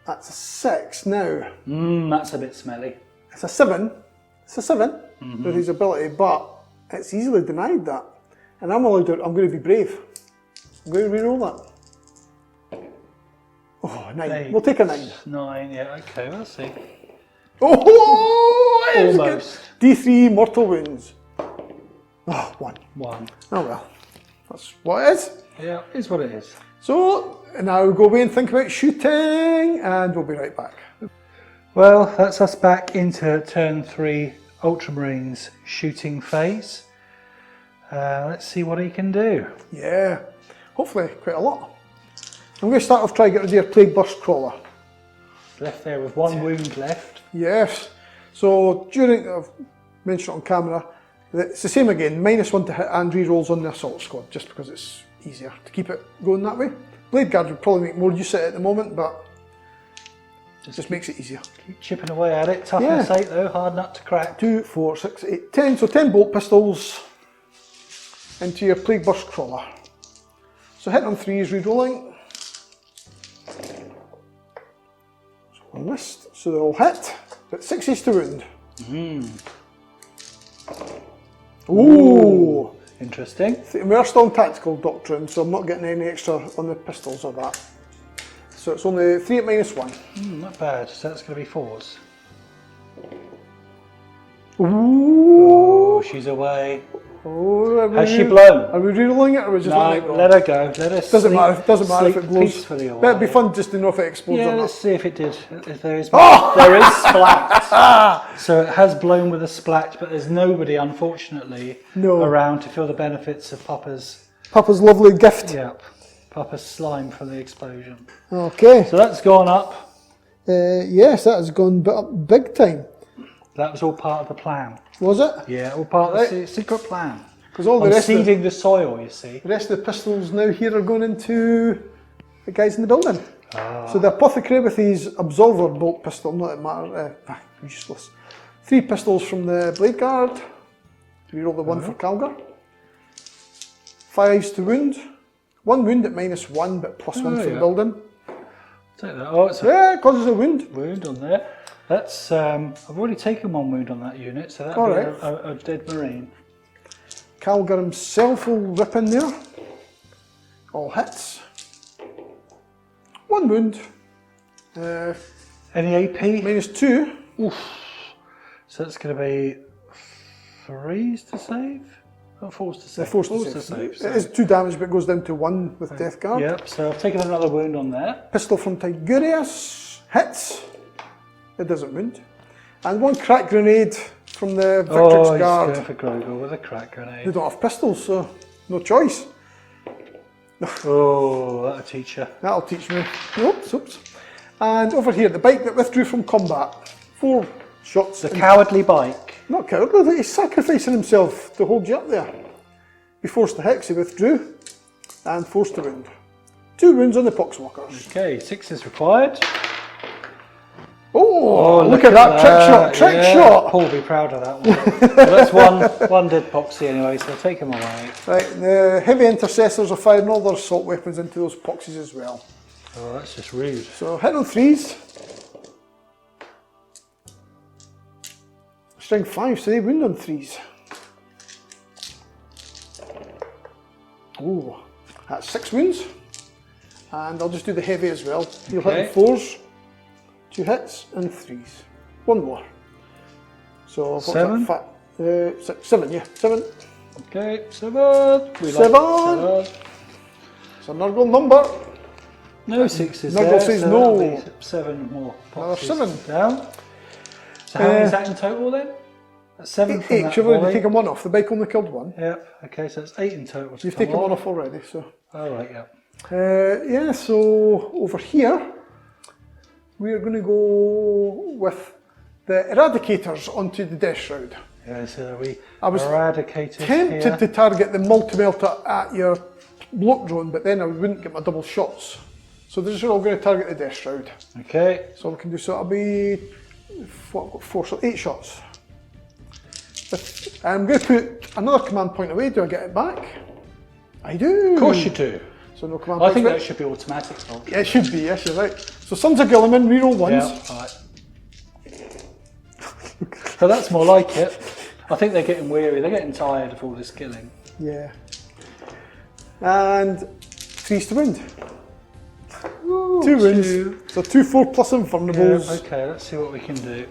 that's a 6 now. That's a bit smelly. It's a 7. It's a 7 with his ability, but it's easily denied that. And I'm allowed to, I'm going to be brave. I'm going to reroll that. Oh, 9. Eight. We'll take a 9. 9, yeah, okay, we'll see. Oh, it's Almost. good. D3 mortal wounds. Oh, 1. 1. Oh well, that's what it is. Yeah, is what it is. So now we'll go away and think about shooting, and we'll be right back. Well, that's us back into turn 3 Ultramarines shooting phase. Let's see what he can do. Yeah, hopefully quite a lot. I'm going to start off trying to get rid of your Plague Burst Crawler. Left there with 1 wound left. Yes. So during, I've mentioned it on camera, it's the same again, -1 to hit and re-rolls on the assault squad, just because it's easier to keep it going that way. Blade Guard would probably make more use of it at the moment, but it just makes it easier. Keep chipping away at it. Toughness 8 though, hard nut to crack. 2, 4, 6, 8, 10. So 10 bolt pistols into your Plague Burst Crawler. So hitting on 3 is re-rolling. So one list, so they'll hit, but 6 to wound. Ooh! Interesting. We're still on Tactical Doctrine, so I'm not getting any extra on the pistols or that. So it's only 3 at -1. Not bad, so that's going to be 4s. Ooh! Oh, she's away. Oh, Has she blown? Are we re-rolling it or are we just No, letting it go? let her go. Let her Doesn't matter if it blows. peacefully away. But it'd be fun just to know if it explodes Yeah, or let's not. see if it did. If there is, there is splat. So it has blown with a splat, but there's nobody, unfortunately, around to feel the benefits of Papa's. Papa's lovely gift. Yep, Papa's slime from the explosion. Okay. So that's gone up. Yes, that has gone up big time. That was all part of the plan. Was it? Yeah, all part of the secret plan. Because all the I'm rest seeding the soil, you see. the rest of the pistols now here are going into the guys in the building. So the apothecary with his absolver bolt pistol, not that it matters, useless. 3 pistols from the Blade Guard. Reroll the 1 for Calgar. 5s to wound. 1 wound at -1, but +1 for the building. Take that. Oh, it's Yeah, it causes a wound. wound on there. That's I've already taken 1 wound on that unit, so that'll be a dead marine. Calgar himself will rip in there. All hits. 1 wound. Any AP? -2. Oof. So that's going to be 3s to save? Or 4s to save? Forced to save. It is 2 damage, but it goes down to 1 with Death Guard. Yep, so I've taken another wound on there. Pistol from Tigurius. Hits. It doesn't wound. And 1 crack grenade from the Victrix Guard. He's going for Grogor with a crack grenade. They don't have pistols, so no choice. Oh, that'll teach you. That'll teach me. Oops. And over here, the bike that withdrew from combat. 4 shots. The cowardly bike. Not cowardly, he's sacrificing himself to hold you up there. He forced the hex, he withdrew, and forced the wound. 2 wounds on the poxwalkers. Okay, 6 is required. Oh, look at that trick shot. Paul will be proud of that one. Well, that's one dead poxy anyway, so take him away. Right, the heavy intercessors are firing all their assault weapons into those poxies as well. Oh, that's just rude. So hitting on 3s. Strength 5, so they wound on 3s. Oh, that's 6 wounds. And I'll just do the heavy as well. You'll hit on 4s, 2 hits, and 3s. 1 more. So what's 7? that? 7, yeah, 7. Okay, 7. We 7. Like 7. It's a Nurgle number. No 6s Nurgle there, says so no. that'll be 7 more. Another 7. Down. So how many is that in total then? That's 7 from 8, that you've already volley. taken 1 off. The bike only killed 1. Yep, okay, so it's 8 in total. You've taken 1 off already, so. Alright, yeah. Yeah, so over here, we're going to go with the Eradicators onto the Death Shroud. Yeah, so we I was eradicated tempted here. to target the multi-melter at your block drone, but then I wouldn't get my double shots. So they're just all going to target the Death Shroud. Okay. So we can do, so it'll be, what, I've got 4, so 8 shots. I'm going to put another command point away. Do I get it back? I do. Of course you do. So no command I points think back. that should be automatic. Ultra. Yeah, it should be, yes, you're right. So Sons of Gilliman, reroll 1s. Yeah, alright. So that's more like it. I think they're getting weary. They're getting tired of all this killing. Yeah. And 3s to wound. Ooh, 2 wounds. So 2 4+ Infurnables. Yeah, okay, let's see what we can do.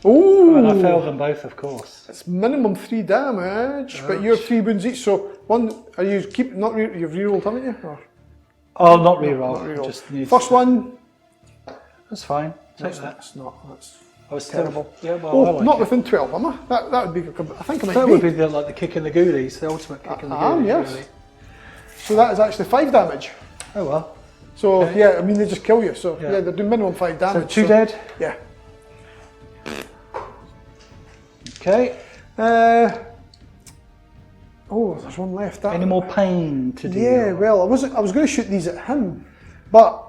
Ooh. And I failed them both, of course. It's minimum 3 damage, but you're 3 wounds each. So 1, are you you've rerolled, haven't you? Or? I'll not reroll. Not reroll. Just need First one. That's fine. Take that. That's not. That's I was still, terrible. Yeah, well, Oh, I like not it. within 12, am I? That would be. I think I might That be. would be like the kick in the goolies, the ultimate kick in the goolies. Yes. Really. So that is actually 5 damage. Oh well. So Okay. yeah, I mean they just kill you. So Yeah. yeah, they're doing minimum 5 So damage. 2 dead. Yeah. Okay. Oh, there's one left. That Any more pain to deal? Yeah, well, I was going to shoot these at him, but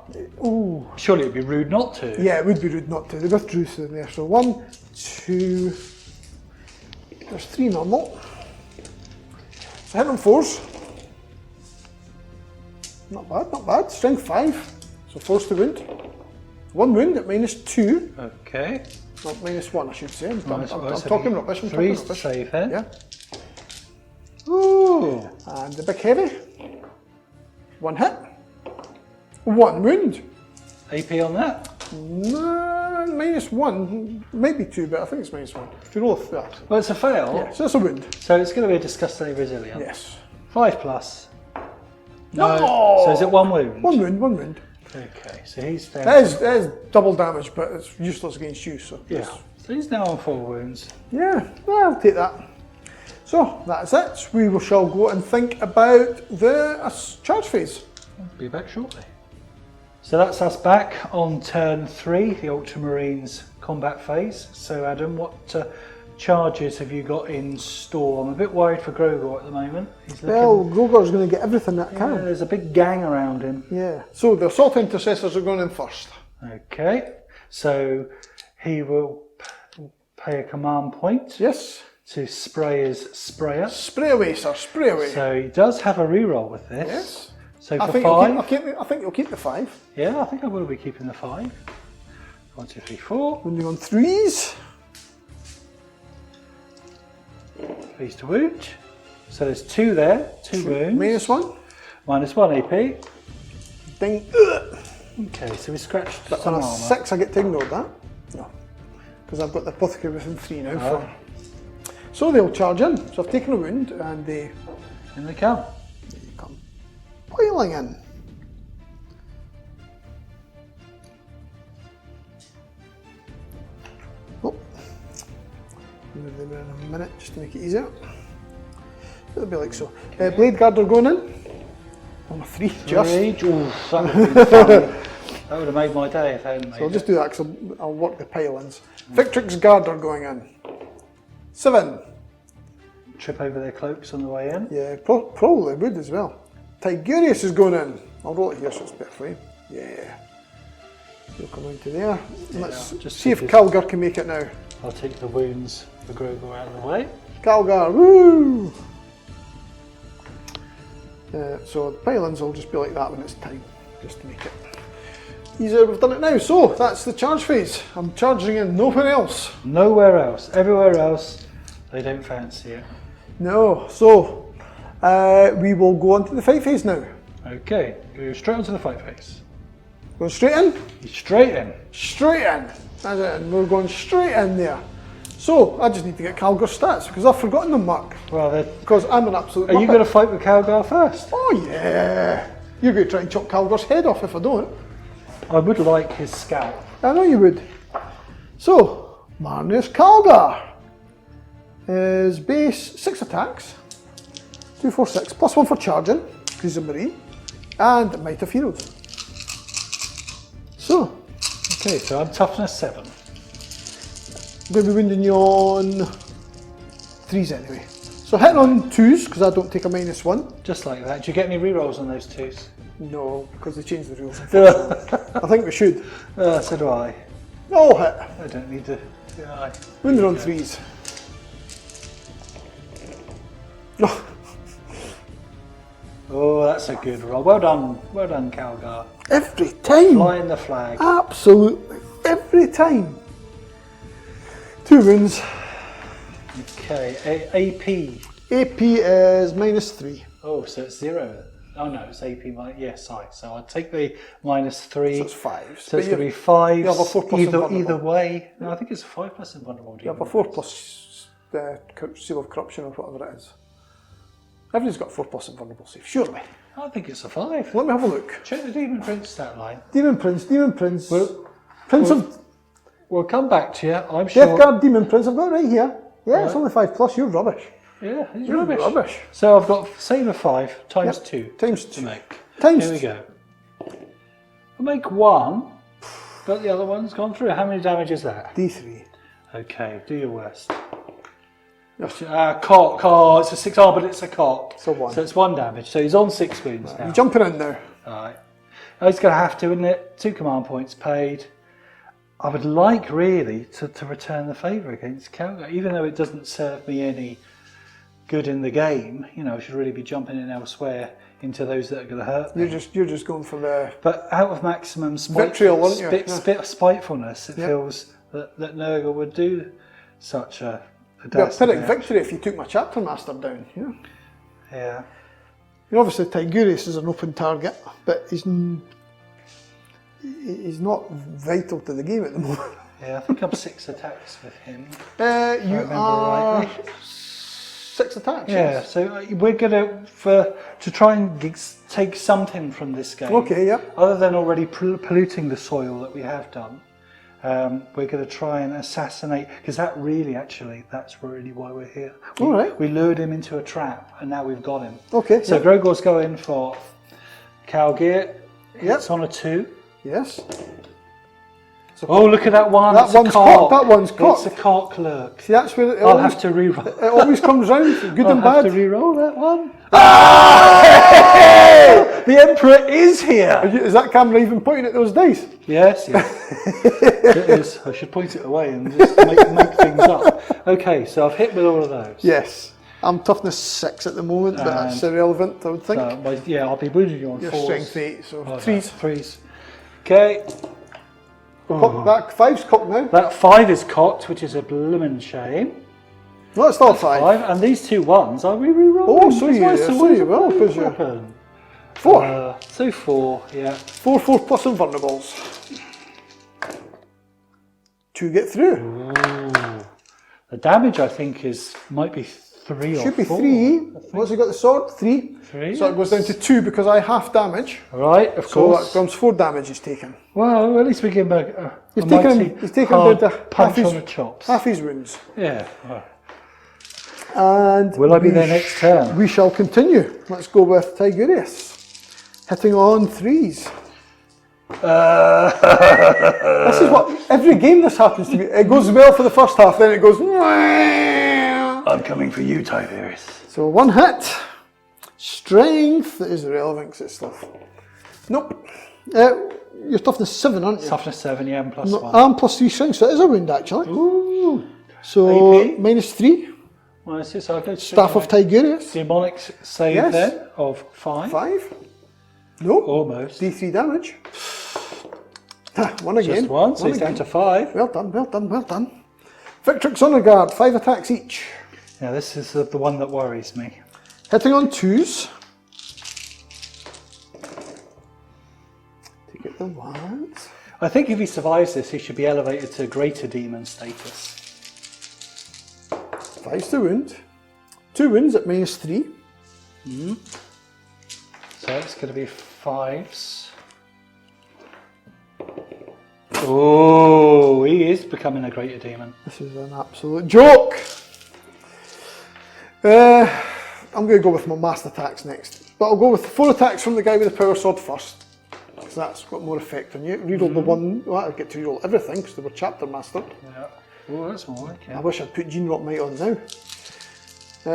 ooh, Surely it'd be rude not to. yeah, it would be rude not to. They withdrew through there. So 1, 2, there's 3 normal. So hit on 4s. Not bad, not bad. Strength 5, so 4s to wound. 1 wound at -2. Okay. Not -1, I should say. I'm Nice, well, talking so rubbish. I'm talking 3s to rubbish. save then. Yeah. Ooh. And the big heavy. 1 hit. 1 wound. AP on that. No, -1. Maybe 2, but I think it's -1. If you roll that. Well, it's a fail. Yeah, so that's a wound. So it's going to be a disgustingly resilient. Yes. 5+. No. No. So is it 1 wound? 1 wound, 1 wound. Okay, so he's down. That is double damage, but it's useless against you, so. Yeah. So he's now on 4 wounds. Yeah, I'll take that. So, that's it. We shall go and think about the charge phase. Be back shortly. So that's us back on turn 3, the Ultramarines combat phase. So Adam, what charges have you got in store? I'm a bit worried for Grogor at the moment. He's looking, Well, Grogor's going to get everything that yeah, can. there's a big gang around him. Yeah. So, the Assault Intercessors are going in first. Okay, so he will pay a command point. Yes. to spray his sprayer. Spray away, sir, spray away. So he does have a reroll with this. Yes. So I for think 5. I think you'll keep the 5. Yeah, I think I will be keeping the 5. 1, 2, 3, 4. When you're on 3s. Please to wound. So there's 2 there, 2 wounds. -1. -1 AP. Ding. Okay, so we scratched But some on a armour. 6 I get to ignore that. No. Because I've got the apothecary within 3 now. Oh. So they'll charge in. So I've taken a wound and they In they come. come piling in. Oh. Move them in a minute just to make it easier. It'll be like so. Blade Guard are going in. On a 3, just. Rage. Ooh, that would have been fun. That would have made my day if I hadn't made So I'll it. just do that because I'll work the pile-ins. Victrix Guard are going in. 7. Trip over their cloaks on the way in. Yeah, probably would as well. Tigurius is going in. I'll roll it here so it's better for you. Yeah. You'll come into there. Let's just see if take Calgar can make it now. I'll take the wounds for Grogor out of the way. Calgar, woo! So the pile-ins will just be like that when it's time, just to make it easier. We've done it now. So that's the charge phase. I'm charging in nowhere else. Nowhere else. Everywhere else, they don't fancy it. No. So we will go on to the fight phase now. Okay, go straight onto the fight phase. Going straight in? Straight in. Straight in. That's it. And we're going straight in there. So I just need to get Calgar's stats because I've forgotten them, Mark. Well, Because I'm an absolute. are you muppet. going to fight with Calgar first? Oh yeah. You're going to try and chop Calgar's head off if I don't. I would like his scalp. I know you would. So Marneus Calgar is base 6 attacks, 2, 4, 6, +1 for charging because he's a marine, and Might of Heroes. So Okay, so I'm toughness 7. I'm going to be wounding you on 3s anyway. So hitting on 2s because I don't take a -1. Just like that. Do you get any rerolls on those 2s? No, because they changed the rules. I think we should. So do I. No hit. I don't need to. Yeah, Wounded on 3s. No. Oh, that's a good roll. Well done, Calgar. Every time. Flying the flag. Absolutely. Every time. 2 wounds. Okay, AP. AP is -3. Oh, so it's 0. Oh no, it's AP minus. Yes, so I'll take the -3. So it's 5. So it's going to be 5. you have a 4 plus either invulnerable. way. No, I think it's 5 plus invulnerable. You have a 4 plus seal of corruption or whatever it is. Everybody's got 4 plus invulnerable save, surely. I think it's a 5. Let me have a look. Check the Demon Prince stat line. Demon Prince. Prince of We'll come back to you, I'm sure. Death Guard Demon Prince. I've got it right here. Yeah, it's only 5 plus. You're rubbish. Yeah, it's You're rubbish. rubbish. So I've got save of 5 times Yep, 2 times to 2. make. Times Here we go. I'll make 1, but the other one's gone through. How many damage is that? D3. Okay, do your worst. Yes. Cock. Oh, it's a 6. Oh, but it's a cock. So 1. So it's 1 damage. So he's on 6 wounds now. You're jumping in now. Alright. Oh, he's going to have to, isn't it? 2 command points paid. I would like, really, to return the favour against Calgar, even though it doesn't serve me any good in the game. You know, I should really be jumping in elsewhere into those that are going to hurt me. You're just going for the But out of maximum Vitriol, aren't you? Yeah. spitefulness, it Yeah. feels that Nurgle would do such a Pyrrhic dastardly act. victory if you took my chapter master down. You know? Yeah. Obviously Tigurius is an open target, but he's not vital to the game at the moment. Yeah, I think I'm 6 attacks with him. You remember are rightly. 6 attacks. Yeah, yes. so we're gonna to try and take something from this game. Okay, yep. Other than already polluting the soil that we have done, we're going to try and assassinate, because that's really why we're here. All right. We lured him into a trap, and now we've got him. Okay. So yep. Grogor's going for Calgar. Yep. It's on a 2. Yes. Oh, look at that one. That It's a one's cock. cocked, that one's cocked. It's a cock lurk. See, that's where it I'll always, have to reroll. it always comes round, good I'll and have bad. to reroll that one. The Emperor is here! Is that camera even pointing at those dice? Yes. It is. I should point it away and just make things up. Okay, so I've hit with all of those. Yes. I'm toughness 6 at the moment, but that's irrelevant, I would think. I'll be wounding you on Your 4s. strength 8, so Oh, 3s. 3s. Okay. That 5's cocked now. That 5 is cocked, which is a bloomin' shame. No, it's still 5. And these 2 1s, are we re-rolling? Oh, so you will, because you're... 4. So 4, yeah. 4 plus invulnerables. 2 get through. Ooh. The damage, I think, might be 3 or 4. Should be 3. What's he got the sword? 3. 3. So it goes down to 2 because I half damage. Right, of course. So that becomes 4 damage he's taken. Well, at least we give him He's taken down to punch on the chops. half his wounds. Yeah. Well. And Will I be there next turn? We shall continue. Let's go with Tigurius. Hitting on 3s. This is what every game this happens to me. It goes well for the first half, then it goes. I'm coming for you, Tigurius. So 1 hit. Strength is irrelevant because it's stuff. Nope. You're toughness 7, aren't you? Toughness 7, yeah, and plus 1. And plus 3 strength, so it is a wound actually. Ooh. So AP? minus 3. Minus 6, I'll go to Staff of Tigurius. Demonic save Yes. then of 5. 5. No. Almost. D3 damage. 1 again. Just 1, so it's down to 5. Well done, well done, well done. Victrix Honor Guard, 5 attacks each. Yeah, this is the one that worries me. Hitting on 2s. To get the 1s. I think if he survives this, he should be elevated to greater demon status. 5's to wound. 2 wounds at minus 3. So it's going to be 5s. Oh, he is becoming a greater demon. This is an absolute joke. I'm going to go with my master attacks next. But I'll go with 4 attacks from the guy with the power sword first. Because that's got more effect on you. Reroll the 1. Well, I get to reroll everything because they were chapter mastered. Yeah. Oh, that's more like it. I wish I'd put Gene Rock Might on now.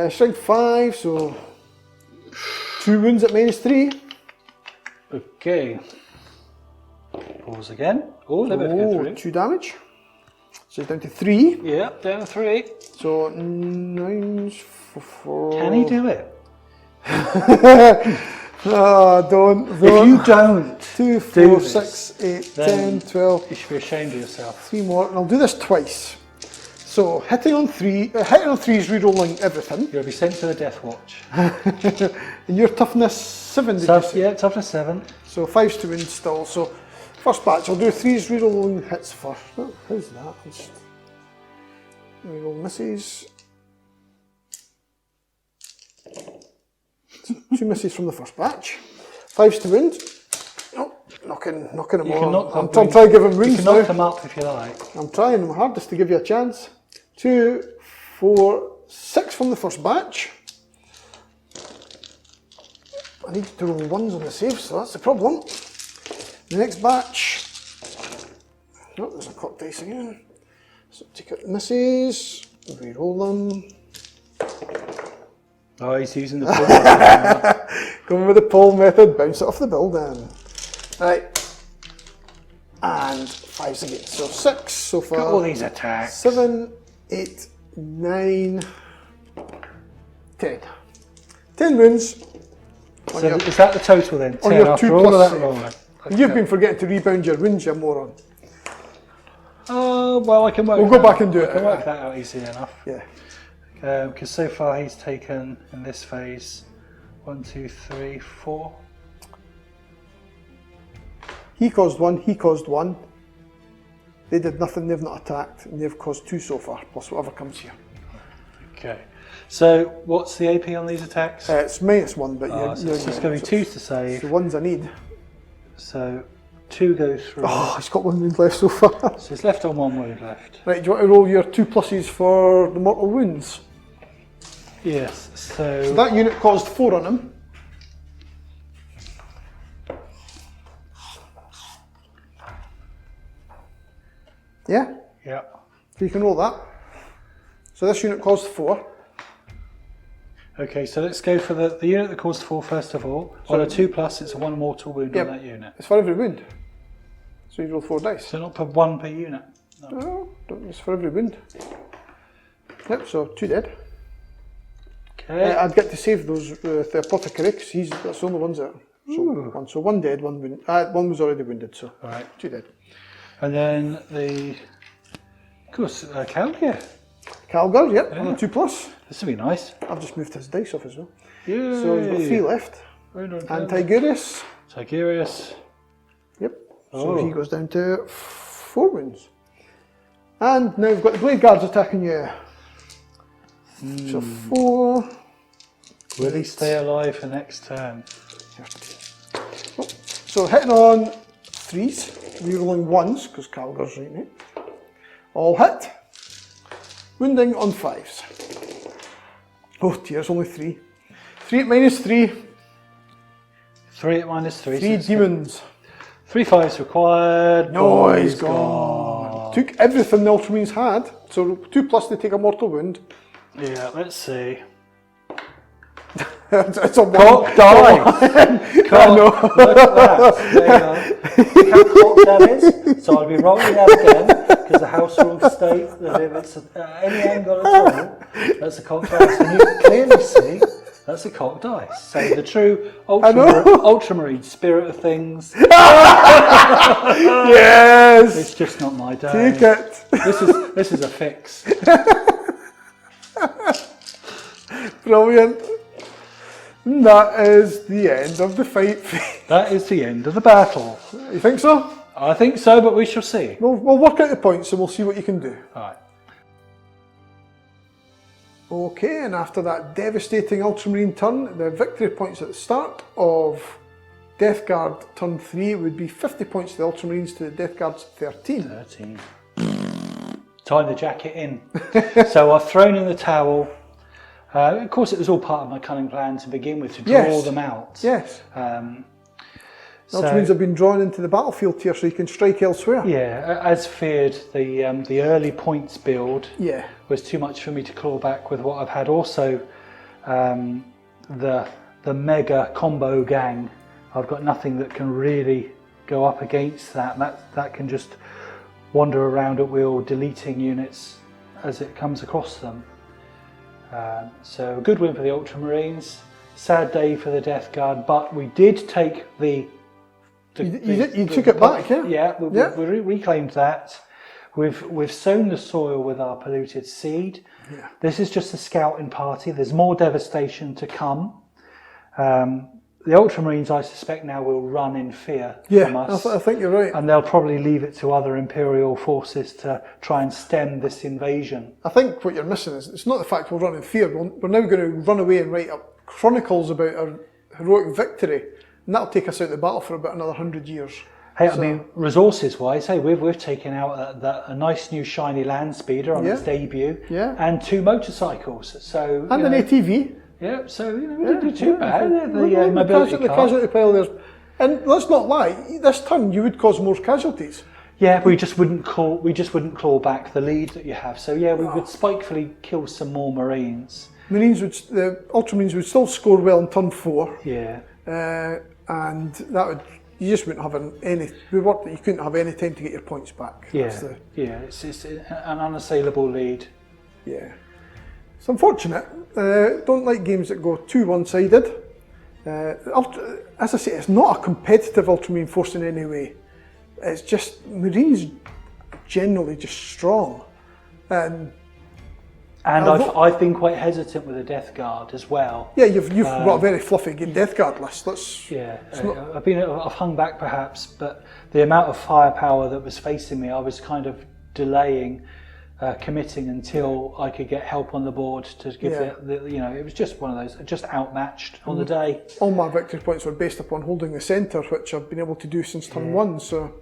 Strength 5, so 2 wounds at minus 3. Okay. Pause again. Oh, let me go through. 2 damage. So he's down to 3. Yeah, down to 3. So 9 for 4. Can he do it? Oh, don't. If you don't 2, do 4, this, 6, 8, then 10, 12. you should be ashamed of yourself. 3 more, and I'll do this twice. So hitting on 3 is rerolling everything. You'll be sent to the Death Watch. And your toughness 7, did you say? Yeah, toughness 7. So 5's to wound still. So first batch, I'll do 3's rerolling hits first. Oh, how's that? Just reroll misses. So 2 misses from the first batch. 5's to wound. Oh, knocking them all. I'm trying to give him wounds You can knock now. them up if you like. I'm trying my hardest to give you a chance. 2, 4, 6 from the first batch. I need to roll 1s on the save, so that's the problem. The next batch. Oh, there's a cocked dice again. So take out the misses, re-roll them. Oh, he's using the pull method. Going with the pull method, bounce it off the building. Right. And 5s again. So 6 so far. Got all these attacks. 7, 8, 9, 10. 10 wounds. So is that the total then? 10 your after 2 all of plus that save. rolling? You've been forgetting to rebound your wounds, you moron. Oh, well, I can work We'll that go back out. and do I it. can work that out easily enough. Yeah. Because so far he's taken, in this phase, 1, 2, 3, 4. He caused 1, he caused 1. They did nothing, they've not attacked, and they've caused 2 so far, plus whatever comes here. Okay. So what's the AP on these attacks? It's -1, but So it's just going to be 2s to the save. ones I need. So 2 goes through. Oh, he's got 1 wound left so far. So he's left on 1 wound left. Right, do you want to roll your 2 pluses for the mortal wounds? Yes, So that unit caused 4 on him. Yeah? Yeah. So you can roll that. So this unit caused 4. Okay, so let's go for the unit that caused 4 first of all. On a 2+, it's a 1 mortal wound on that unit. It's for every wound. So you roll 4 dice. So not per 1 per unit. No, it's for every wound. Yep, so 2 dead. Okay. I'd get to save those with the apothecary because that's the only ones that. So 1 dead, 1 wound. 1 was already wounded, so Right. 2 dead. And then of course, Calgar. Calgar, yep, on a 2+. This would be nice. I've just moved his dice off as well. Yay. So he's got 3 left. And Tigurius. Tigurius. Yep. So he goes down to 4 wounds. And now we've got the Blade Guards attacking you. So 4. Will he stay alive for next turn? Oh, so hitting on 3s, rerolling 1s because Calgar's right now. All hit. Wounding on 5s. Oh dear, it's only 3. 3 at -3. 3 at -3. 3 demons. 3 5s required. No, he's gone. Took everything the Ultramarines had. So 2+ they take a mortal wound. Yeah, let's see. It's a 1. Cock die. Cock. Look at that. There you go. Look how cock that is. So I'll be rolling that again because the house rules state that if it's any angle at all, that's a cock dice. And you can clearly see that's a cock dice. So the true Ultramarine spirit of things. Yes. It's just not my day. Take it. This is a fix. Brilliant. And that is the end of the fight. That is the end of the battle. You think so? I think so, but we shall see. We'll work out the points and we'll see what you can do. Alright. Okay, and after that devastating Ultramarine turn, the victory points at the start of Death Guard turn 3 would be 50 points to the Ultramarines to the Death Guard's 13. 13. Tying the jacket in. So I've thrown in the towel. Of course, it was all part of my cunning plan to begin with, to draw them out. Yes. The Ultramarines have been drawn into the battlefield here so you can strike elsewhere. Yeah, as feared, the early points build was too much for me to claw back with what I've had. Also, the mega combo gang, I've got nothing that can really go up against that. That can just wander around at will, deleting units as it comes across them. So a good win for the Ultramarines. Sad day for the Death Guard, but we did take You took it back, yeah? Yeah, we reclaimed that. We've sown the soil with our polluted seed. Yeah. This is just a scouting party. There's more devastation to come. The Ultramarines, I suspect, now will run in fear from us. I think you're right. And they'll probably leave it to other Imperial forces to try and stem this invasion. I think what you're missing is, it's not the fact we'll run in fear. We're now going to run away and write up chronicles about our heroic victory. And that'll take us out of the battle for about another 100 years. Hey, I mean, resources-wise, we've taken out a nice new shiny land speeder on its debut, and 2 motorcycles. So and an ATV. Yeah, so we didn't do too bad. The casualty pile there. And let's not lie, this turn you would cause more casualties. Yeah, we just wouldn't claw back the lead that you have. So yeah, we would spitefully kill some more Marines. The Ultramarines would still score well in turn 4. Yeah. And that would, you just wouldn't have you couldn't have any time to get your points back. It's an unassailable lead. Yeah. It's unfortunate. Don't like games that go too one-sided. As I say, it's not a competitive Ultramarine force in any way. It's just, Marines generally just strong. And I've been quite hesitant with the Death Guard as well. Yeah, you've got a very fluffy Death Guard list. I've hung back perhaps, but the amount of firepower that was facing me, I was kind of delaying committing until I could get help on the board to give it was just one of those, just outmatched on the day. All my victory points were based upon holding the centre, which I've been able to do since turn 1, so...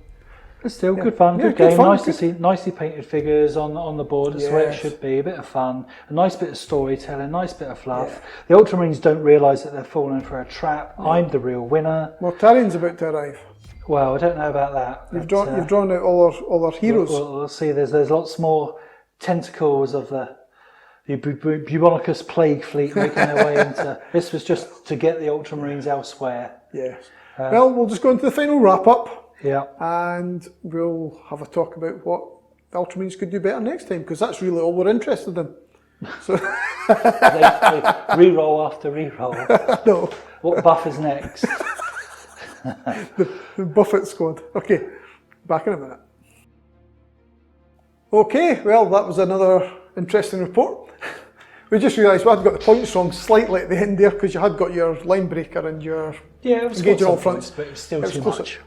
But still, good fun, good game, nice to see, nicely painted figures on the board, that's the way it should be, a bit of fun, a nice bit of storytelling, nice bit of fluff. The Ultramarines don't realise that they're falling for a trap. I'm the real winner. Mortarian's about to arrive. Well, I don't know about that. You've drawn out all our heroes. We'll see, there's lots more tentacles of the the Bubonicus plague fleet making their way into. This was just to get the Ultramarines elsewhere. Yeah. Well, we'll just go into the final wrap up. Yeah. And we'll have a talk about what the Ultramarines could do better next time, because that's really all we're interested in. So they re-roll after re-roll. No. What buff is next? the Buffett squad. Okay, back in a minute. Okay, well, that was another interesting report. We just realised we had got the points wrong slightly at the end there, because you had got your line breaker and your Yeah, it was engaging all points, fronts, but it was still it was too closer. much.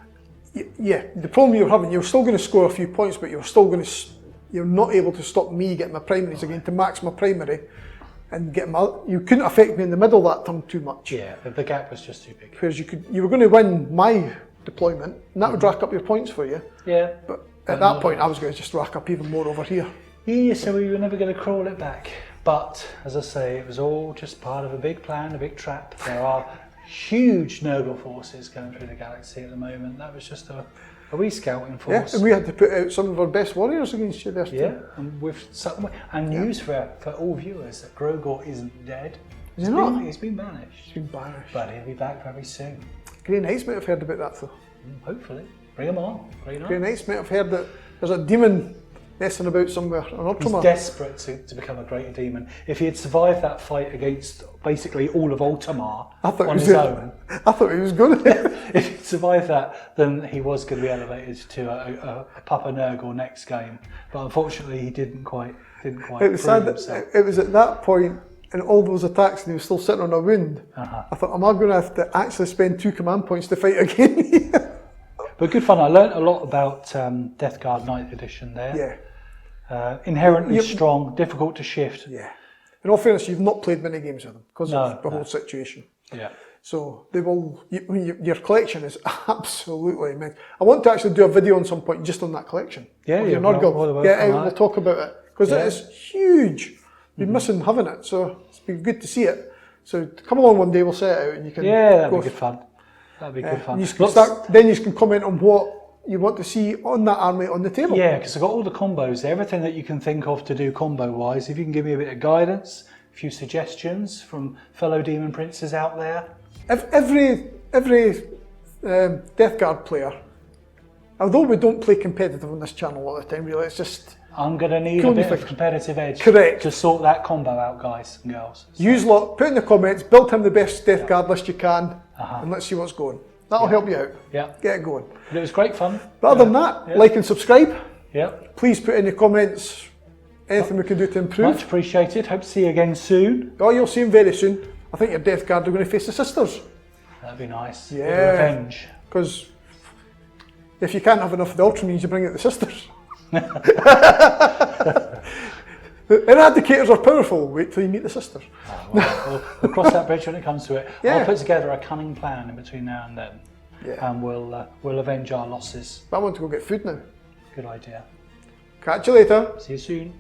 Yeah, the problem you were having, you were still going to score a few points, but you were still going to, you're not able to stop me getting my primaries again, to max my primary, and get my, you couldn't affect me in the middle that turn too much. Yeah, the gap was just too big. Whereas you were going to win my deployment, and that would rack up your points for you. Yeah. But at that point, I was going to just rack up even more over here. Yeah, so we were never going to crawl it back. But, as I say, it was all just part of a big plan, a big trap. There are huge Nurgle forces going through the galaxy at the moment. That was just a wee scouting force. Yeah, and we had to put out some of our best warriors against you there. Yeah, and news for all viewers that Grogor isn't dead. He's not? He's been banished. He's been banished. But he'll be back very soon. Grey Knights might have heard about that though. Hopefully. Bring him on. Grey Grey Knights. Knights might have heard that there's a demon messing about somewhere, an He's Ultramar. desperate to become a greater demon. If he had survived that fight against basically all of Ultramar on his own, I thought he was going to. if he'd survived that, then he was going to be elevated to a Papa Nurgle next game. But unfortunately, he didn't quite It was prove sad himself. that it was at that point, and all those attacks, and he was still sitting on a wound. I thought, am I going to have to actually spend 2 command points to fight again? But good fun. I learnt a lot about Death Guard 9th edition there. Yeah. Inherently strong, difficult to shift. Yeah. In all fairness, you've not played many games with them because of the whole situation. Yeah. So they will. Your collection is absolutely immense. I want to actually do a video on some point just on that collection. Yeah, of yeah. your Nurgle. We'll talk about it because it is huge. You're missing having it, so it's been good to see it. So come along one day, we'll set it out and you can. Yeah, that'd be good fun. That'd be good fun. You can then you can comment on what you want to see on that army on the table. Yeah, because I've got all the combos there, everything that you can think of to do combo-wise. If you can give me a bit of guidance, a few suggestions from fellow Demon Princes out there. If every Death Guard player, although we don't play competitive on this channel all the time, really, it's just... I'm going to need a bit of competitive edge to sort that combo out, guys and girls. So. Use lot, put in the comments, build him the best Death Guard list you can, and let's see what's going. That'll help you out. Yeah. Get it going. But it was great fun. But other than that, like and subscribe. Yeah. Please put in the comments anything we can do to improve. Much appreciated. Hope to see you again soon. Oh, you'll see him very soon. I think your Death Guard are going to face the Sisters. That'd be nice. Yeah. Revenge. Because if you can't have enough of the Ultramarines, you bring out the Sisters. The Eradicators are powerful. Wait till you meet the Sisters. Oh, well, we'll cross that bridge when it comes to it. Yeah. I'll put together a cunning plan in between now and then. Yeah. And we'll avenge our losses. But I want to go get food now. Good idea. Catch you later. See you soon.